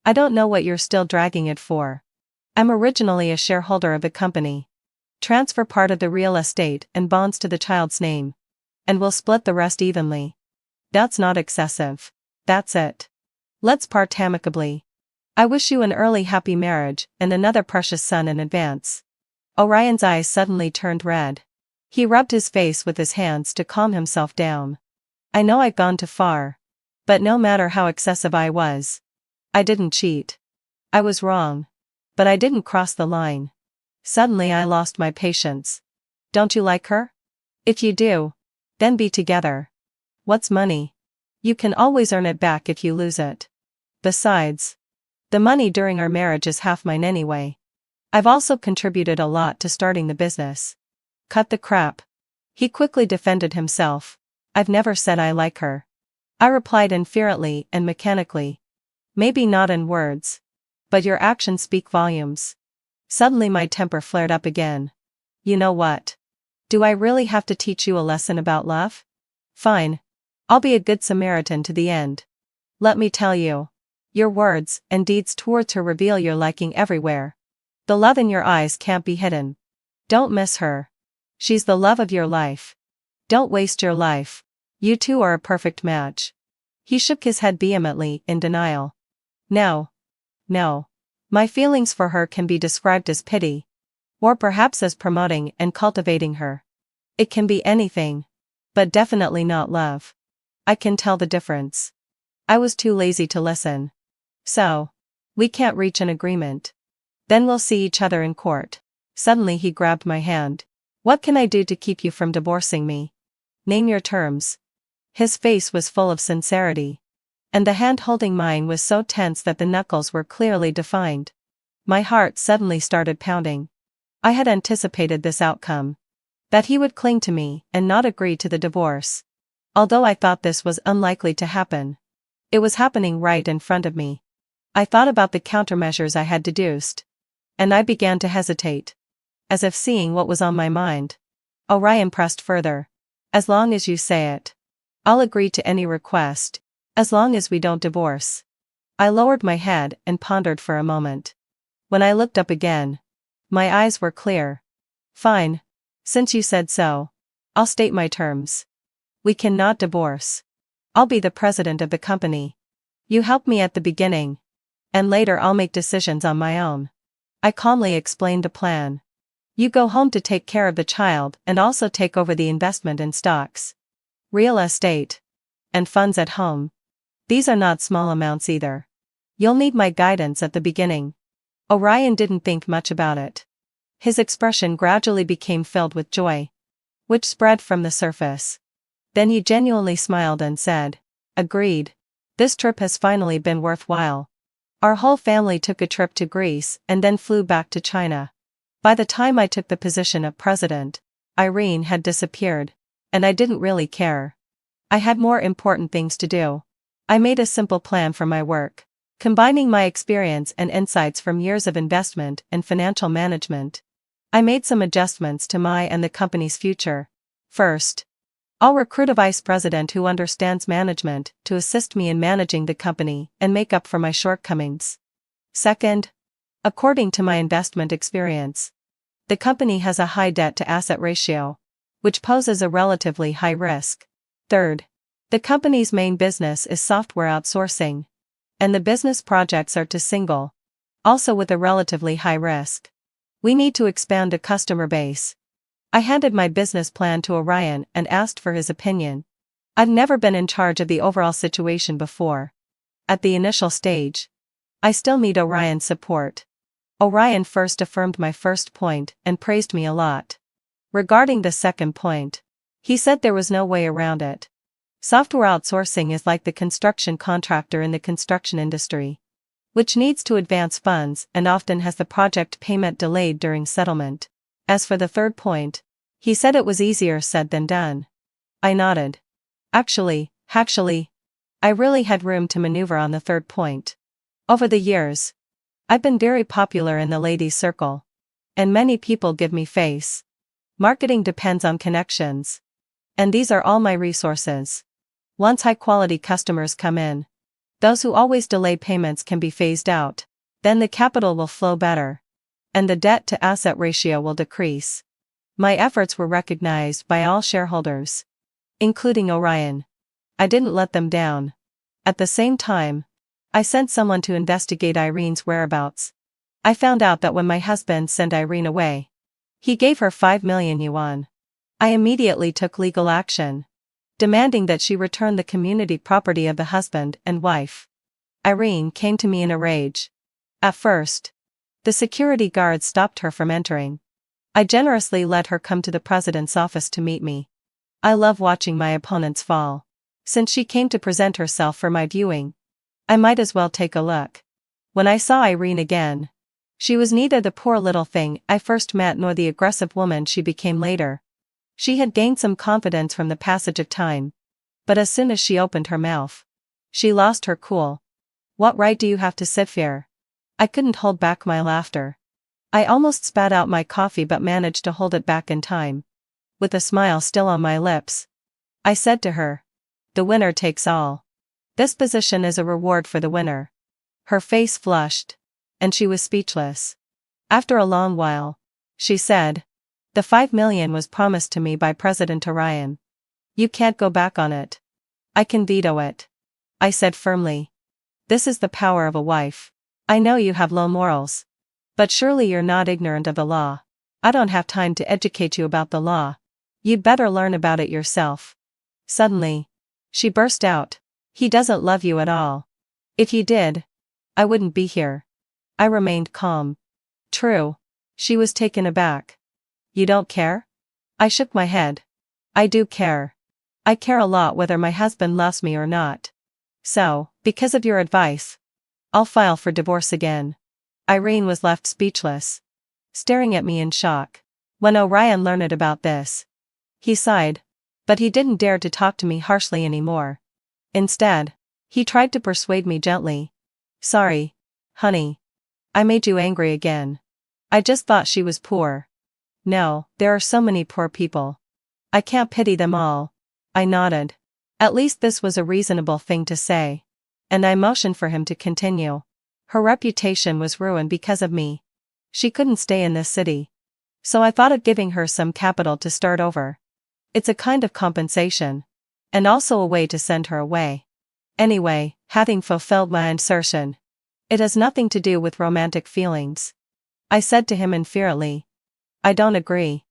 I don't know what you're still dragging it for. I'm originally a shareholder of the company. Transfer part of the real estate and bonds to the child's name. And we'll split the rest evenly. That's not excessive. That's it. Let's part amicably. I wish you an early happy marriage and another precious son in advance. Orion's eyes suddenly turned red. He rubbed his face with his hands to calm himself down. I know I've gone too far. But no matter how excessive I was, I didn't cheat. I was wrong. But I didn't cross the line. Suddenly I lost my patience. Don't you like her? If you do, then be together. What's money? You can always earn it back if you lose it. Besides, the money during our marriage is half mine anyway. I've also contributed a lot to starting the business. Cut the crap. He quickly defended himself. I've never said I like her. I replied inferently and mechanically. Maybe not in words. But your actions speak volumes. Suddenly my temper flared up again. You know what? Do I really have to teach you a lesson about love? Fine. I'll be a good Samaritan to the end. Let me tell you. Your words and deeds towards her reveal your liking everywhere. The love in your eyes can't be hidden. Don't miss her. She's the love of your life. Don't waste your life. You two are a perfect match. He shook his head vehemently in denial. No. My feelings for her can be described as pity. Or perhaps as promoting and cultivating her. It can be anything. But definitely not love. I can tell the difference. I was too lazy to listen. So, we can't reach an agreement. Then we'll see each other in court. Suddenly he grabbed my hand. What can I do to keep you from divorcing me? Name your terms. His face was full of sincerity. And the hand holding mine was so tense that the knuckles were clearly defined. My heart suddenly started pounding. I had anticipated this outcome. That he would cling to me and not agree to the divorce. Although I thought this was unlikely to happen. It was happening right in front of me. I thought about the countermeasures I had deduced. And I began to hesitate. As if seeing what was on my mind. Orion pressed further. As long as you say it. I'll agree to any request. As long as we don't divorce. I lowered my head and pondered for a moment. When I looked up again, my eyes were clear. Fine. Since you said so, I'll state my terms. We cannot divorce. I'll be the president of the company. You help me at the beginning. And later I'll make decisions on my own. I calmly explained the plan. You go home to take care of the child and also take over the investment in stocks, real estate, and funds at home. These are not small amounts either. You'll need my guidance at the beginning. Orion didn't think much about it. His expression gradually became filled with joy, which spread from the surface. Then he genuinely smiled and said, "Agreed. This trip has finally been worthwhile." Our whole family took a trip to Greece and then flew back to China. By the time I took the position of president, Irene had disappeared, and I didn't really care. I had more important things to do. I made a simple plan for my work, combining my experience and insights from years of investment and financial management. I made some adjustments to my and the company's future. First, I'll recruit a vice president who understands management to assist me in managing the company and make up for my shortcomings. Second, according to my investment experience, the company has a high debt-to-asset ratio, which poses a relatively high risk. Third, the company's main business is software outsourcing, and the business projects are to single, also with a relatively high risk. We need to expand a customer base. I handed my business plan to Orion and asked for his opinion. I've never been in charge of the overall situation before. At the initial stage, I still need Orion's support. Orion first affirmed my first point and praised me a lot. Regarding the second point, he said there was no way around it. Software outsourcing is like the construction contractor in the construction industry, which needs to advance funds and often has the project payment delayed during settlement. As for the third point, he said it was easier said than done. I nodded. Actually, I really had room to maneuver on the third point. Over the years, I've been very popular in the ladies' circle, and many people give me face. Marketing depends on connections, and these are all my resources. Once high-quality customers come in, those who always delay payments can be phased out, then the capital will flow better, and the debt-to-asset ratio will decrease. My efforts were recognized by all shareholders, including Orion. I didn't let them down. At the same time, I sent someone to investigate Irene's whereabouts. I found out that when my husband sent Irene away, he gave her 5 million yuan. I immediately took legal action, demanding that she return the community property of the husband and wife. Irene came to me in a rage. At first, the security guards stopped her from entering. I generously let her come to the president's office to meet me. I love watching my opponents fall. Since she came to present herself for my viewing, I might as well take a look. When I saw Irene again, she was neither the poor little thing I first met nor the aggressive woman she became later. She had gained some confidence from the passage of time, but as soon as she opened her mouth, she lost her cool. "What right do you have to sit here?" I couldn't hold back my laughter. I almost spat out my coffee but managed to hold it back in time. With a smile still on my lips, I said to her, "The winner takes all. This position is a reward for the winner." Her face flushed, and she was speechless. After a long while, she said, "The 5 million was promised to me by President Orion. You can't go back on it." "I can veto it," I said firmly. "This is the power of a wife. I know you have low morals, but surely you're not ignorant of the law." "I don't have time to educate you about the law. You'd better learn about it yourself." Suddenly, she burst out, "He doesn't love you at all. If he did, I wouldn't be here." I remained calm. "True." She was taken aback. "You don't care?" I shook my head. "I do care. I care a lot whether my husband loves me or not. So, because of your advice, I'll file for divorce again." Irene was left speechless, staring at me in shock. When Orion learned about this, he sighed, but he didn't dare to talk to me harshly anymore. Instead, he tried to persuade me gently. "Sorry, honey. I made you angry again. I just thought she was poor." "No, there are so many poor people. I can't pity them all." I nodded. At least this was a reasonable thing to say. And I motioned for him to continue. Her reputation was ruined because of me. She couldn't stay in this city. So I thought of giving her some capital to start over. It's a kind of compensation, and also a way to send her away. Anyway, having fulfilled my insertion, it has nothing to do with romantic feelings. I said to him infuriately. I don't agree.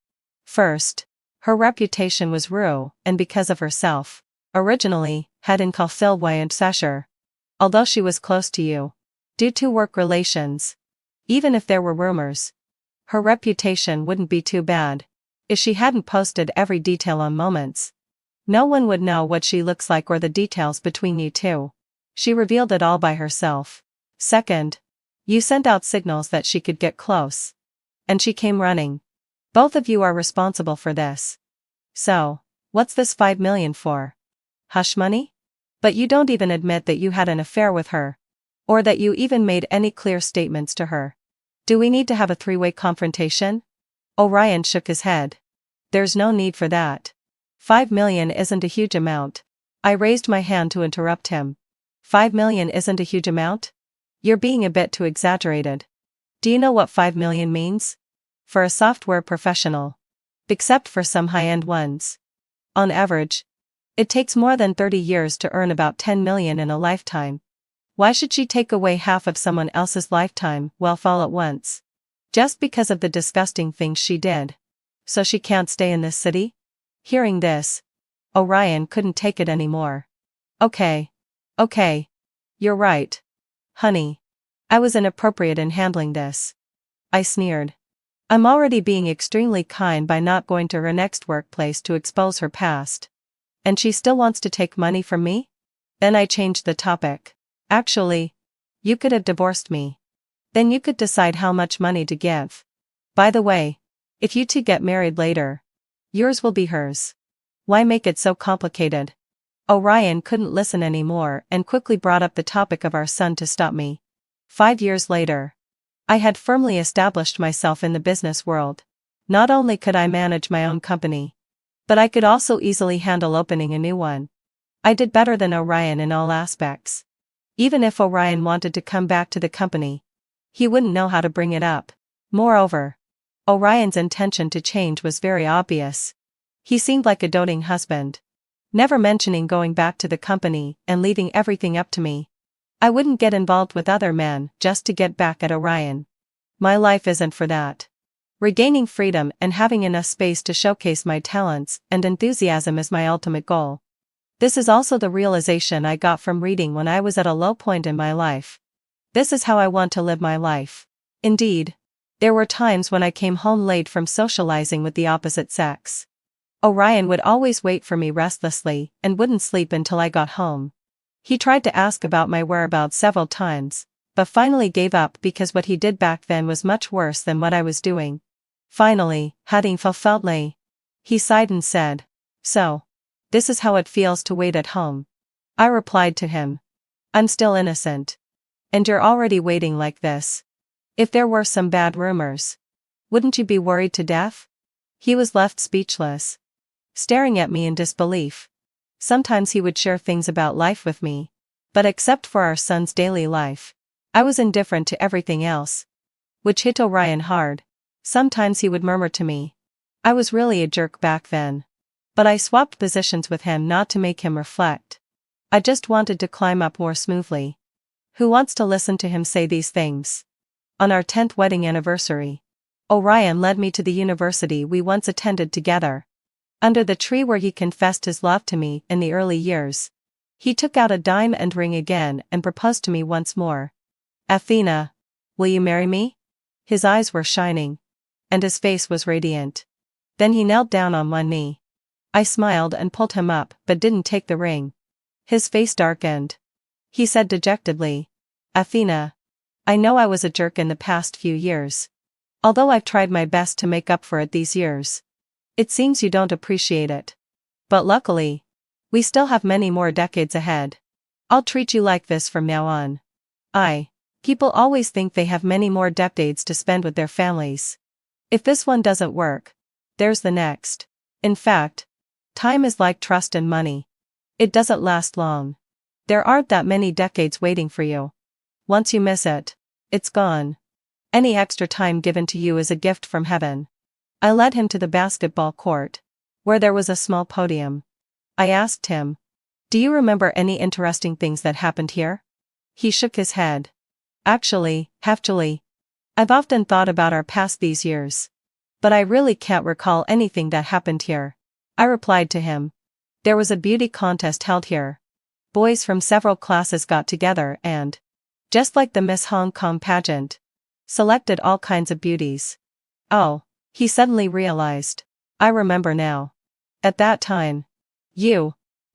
First, her reputation was ruined, and because of herself. Originally, had in Kalfilway and Sasher. Although she was close to you. Due to work relations. Even if there were rumors. Her reputation wouldn't be too bad. If she hadn't posted every detail on Moments. No one would know what she looks like or the details between you two. She revealed it all by herself. Second, you sent out signals that she could get close. And she came running. Both of you are responsible for this. So, what's this 5 million for? Hush money? But you don't even admit that you had an affair with her. Or that you even made any clear statements to her. Do we need to have a three-way confrontation? Orion shook his head. There's no need for that. 5 million isn't a huge amount. I raised my hand to interrupt him. 5 million isn't a huge amount? You're being a bit too exaggerated. Do you know what 5 million means? For a software professional. Except for some high-end ones. On average, it takes more than 30 years to earn about 10 million in a lifetime. Why should she take away half of someone else's lifetime wealth all at once? Just because of the disgusting things she did. So she can't stay in this city? Hearing this, Orion couldn't take it anymore. Okay. You're right. Honey. I was inappropriate in handling this. I sneered. I'm already being extremely kind by not going to her next workplace to expose her past. And she still wants to take money from me? Then I changed the topic. Actually, you could have divorced me. Then you could decide how much money to give. By the way, if you two get married later, yours will be hers. Why make it so complicated? Orion couldn't listen anymore and quickly brought up the topic of our son to stop me. 5 years later, I had firmly established myself in the business world. Not only could I manage my own company, but I could also easily handle opening a new one. I did better than Orion in all aspects. Even if Orion wanted to come back to the company, he wouldn't know how to bring it up. Moreover, Orion's intention to change was very obvious. He seemed like a doting husband. Never mentioning going back to the company and leaving everything up to me. I wouldn't get involved with other men just to get back at Orion. My life isn't for that. Regaining freedom and having enough space to showcase my talents and enthusiasm is my ultimate goal. This is also the realization I got from reading when I was at a low point in my life. This is how I want to live my life. Indeed, there were times when I came home late from socializing with the opposite sex. Orion would always wait for me restlessly and wouldn't sleep until I got home. He tried to ask about my whereabouts several times, but finally gave up because what he did back then was much worse than what I was doing. Finally, having felt late, he sighed and said, "So, this is how it feels to wait at home." I replied to him, "I'm still innocent. And you're already waiting like this. If there were some bad rumors, wouldn't you be worried to death?" He was left speechless, staring at me in disbelief. Sometimes he would share things about life with me, but except for our son's daily life, I was indifferent to everything else. Which hit Orion hard. Sometimes he would murmur to me. I was really a jerk back then. But I swapped positions with him not to make him reflect. I just wanted to climb up more smoothly. Who wants to listen to him say these things? On our 10th wedding anniversary, Orion led me to the university we once attended together. Under the tree where he confessed his love to me in the early years, he took out a diamond ring again and proposed to me once more. "Athena, will you marry me?" His eyes were shining, and his face was radiant. Then he knelt down on one knee. I smiled and pulled him up but didn't take the ring. His face darkened. He said dejectedly, "Athena, I know I was a jerk in the past few years. Although I've tried my best to make up for it these years. It seems you don't appreciate it. But luckily, we still have many more decades ahead. I'll treat you like this from now on." People always think they have many more decades to spend with their families. If this one doesn't work, there's the next. In fact, time is like trust and money. It doesn't last long. There aren't that many decades waiting for you. Once you miss it, it's gone. Any extra time given to you is a gift from heaven. I led him to the basketball court, where there was a small podium. I asked him, "Do you remember any interesting things that happened here?" He shook his head. Actually, I've often thought about our past these years. But I really can't recall anything that happened here. I replied to him. There was a beauty contest held here. Boys from several classes got together and, just like the Miss Hong Kong pageant, selected all kinds of beauties. Oh, he suddenly realized. I remember now. At that time.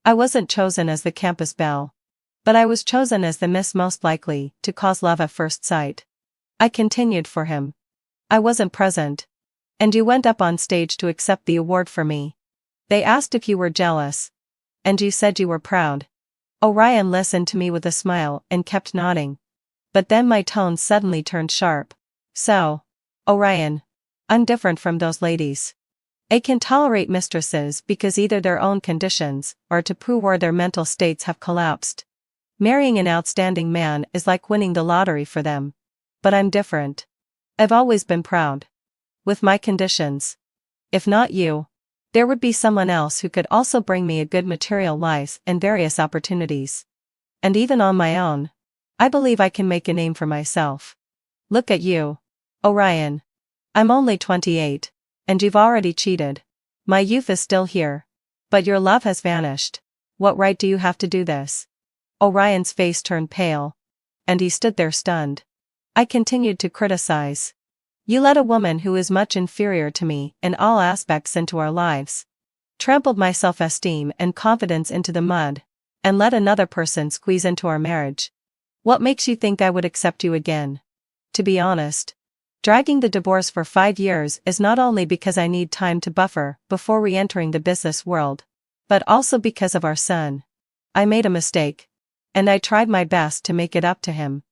I wasn't chosen as the campus belle. But I was chosen as the Miss Most Likely to Cause Love at First Sight. I continued for him. I wasn't present. And you went up on stage to accept the award for me. They asked if you were jealous. And you said you were proud. Orion listened to me with a smile and kept nodding. But then my tone suddenly turned sharp. So, Orion, I'm different from those ladies. I can tolerate mistresses because either their own conditions or to prove where their mental states have collapsed. Marrying an outstanding man is like winning the lottery for them. But I'm different. I've always been proud. With my conditions. If not you, there would be someone else who could also bring me a good material life and various opportunities. And even on my own, I believe I can make a name for myself. Look at you, Orion. I'm only 28. And you've already cheated. My youth is still here. But your love has vanished. What right do you have to do this? Orion's face turned pale. And he stood there stunned. I continued to criticize. You let a woman who is much inferior to me in all aspects into our lives. Trampled my self-esteem and confidence into the mud. And let another person squeeze into our marriage. What makes you think I would accept you again? To be honest, dragging the divorce for 5 years is not only because I need time to buffer before re-entering the business world, but also because of our son. I made a mistake. And I tried my best to make it up to him.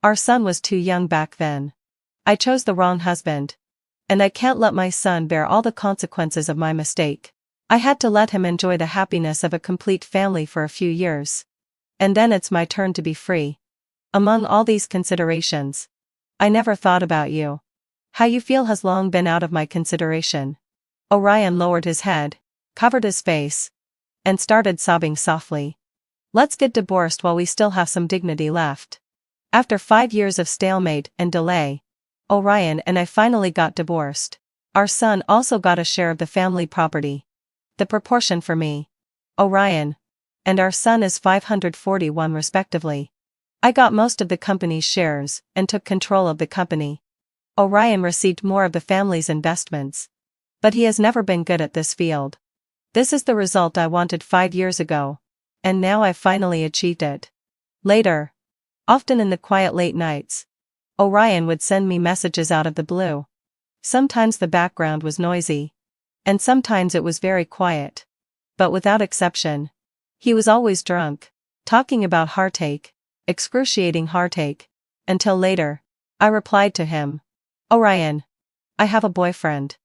Our son was too young back then. I chose the wrong husband. And I can't let my son bear all the consequences of my mistake. I had to let him enjoy the happiness of a complete family for a few years. And then it's my turn to be free. Among all these considerations, I never thought about you. How you feel has long been out of my consideration. Orion lowered his head, covered his face, and started sobbing softly. Let's get divorced while we still have some dignity left. After 5 years of stalemate and delay, Orion and I finally got divorced. Our son also got a share of the family property. The proportion for me, Orion, and our son is 541 respectively. I got most of the company's shares and took control of the company. Orion received more of the family's investments. But he has never been good at this field. This is the result I wanted 5 years ago. And now I've finally achieved it. Later, often in the quiet late nights, Orion would send me messages out of the blue. Sometimes the background was noisy. And sometimes it was very quiet. But without exception, he was always drunk, talking about heartache, excruciating heartache, until later, I replied to him. Orion, I have a boyfriend.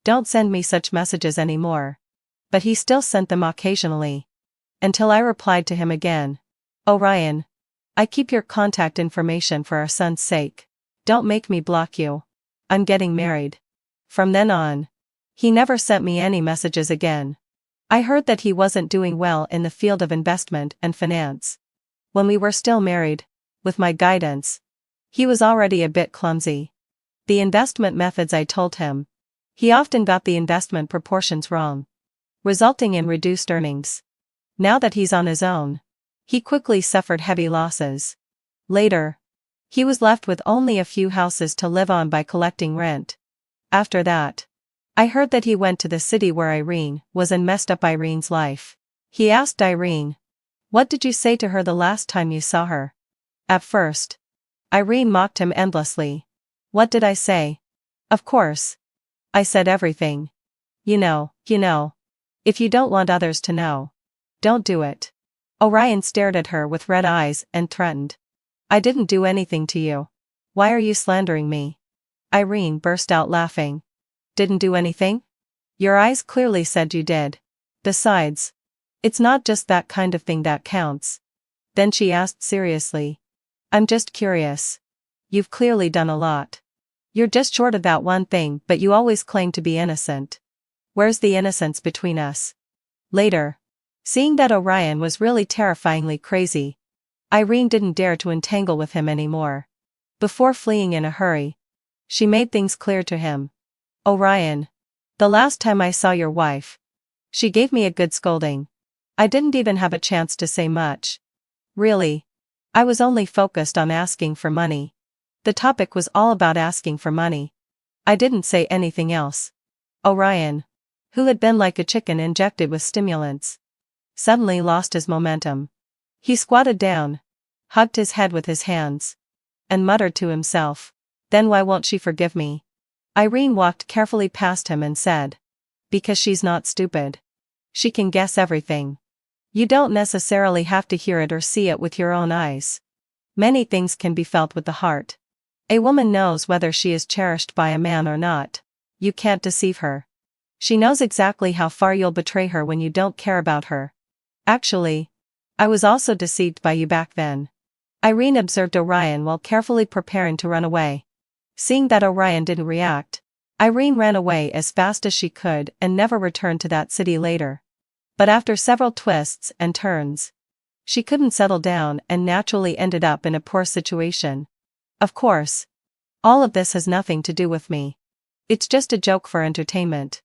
Don't send me such messages anymore. But he still sent them occasionally. Until I replied to him again. Orion, I keep your contact information for our son's sake. Don't make me block you. I'm getting married. From then on, he never sent me any messages again. I heard that he wasn't doing well in the field of investment and finance. When we were still married, with my guidance, he was already a bit clumsy. The investment methods I told him, he often got the investment proportions wrong, resulting in reduced earnings. Now that he's on his own, he quickly suffered heavy losses. Later, he was left with only a few houses to live on by collecting rent. After that, I heard that he went to the city where Irene was and messed up Irene's life. He asked Irene, what did you say to her the last time you saw her? At first, Irene mocked him endlessly. What did I say? Of course. I said everything. You know. If you don't want others to know, don't do it. Orion stared at her with red eyes and threatened. I didn't do anything to you. Why are you slandering me? Irene burst out laughing. Didn't do anything? Your eyes clearly said you did. Besides, it's not just that kind of thing that counts. Then she asked seriously. I'm just curious. You've clearly done a lot. You're just short of that one thing, but you always claim to be innocent. Where's the innocence between us? Later, seeing that Orion was really terrifyingly crazy, Irene didn't dare to entangle with him anymore. Before fleeing in a hurry, She made things clear to him. Orion. The last time I saw your wife. She gave me a good scolding. I didn't even have a chance to say much. Really. I was only focused on asking for money. The topic was all about asking for money. I didn't say anything else. Orion, who had been like a chicken injected with stimulants, suddenly lost his momentum. He squatted down, hugged his head with his hands, and muttered to himself, "Then why won't she forgive me?" Irene walked carefully past him and said, "Because she's not stupid. She can guess everything. You don't necessarily have to hear it or see it with your own eyes. Many things can be felt with the heart. A woman knows whether she is cherished by a man or not. You can't deceive her. She knows exactly how far you'll betray her when you don't care about her. Actually, I was also deceived by you back then." Irene observed Orion while carefully preparing to run away. Seeing that Orion didn't react, Irene ran away as fast as she could and never returned to that city later. But after several twists and turns, she couldn't settle down and naturally ended up in a poor situation. Of course, all of this has nothing to do with me. It's just a joke for entertainment.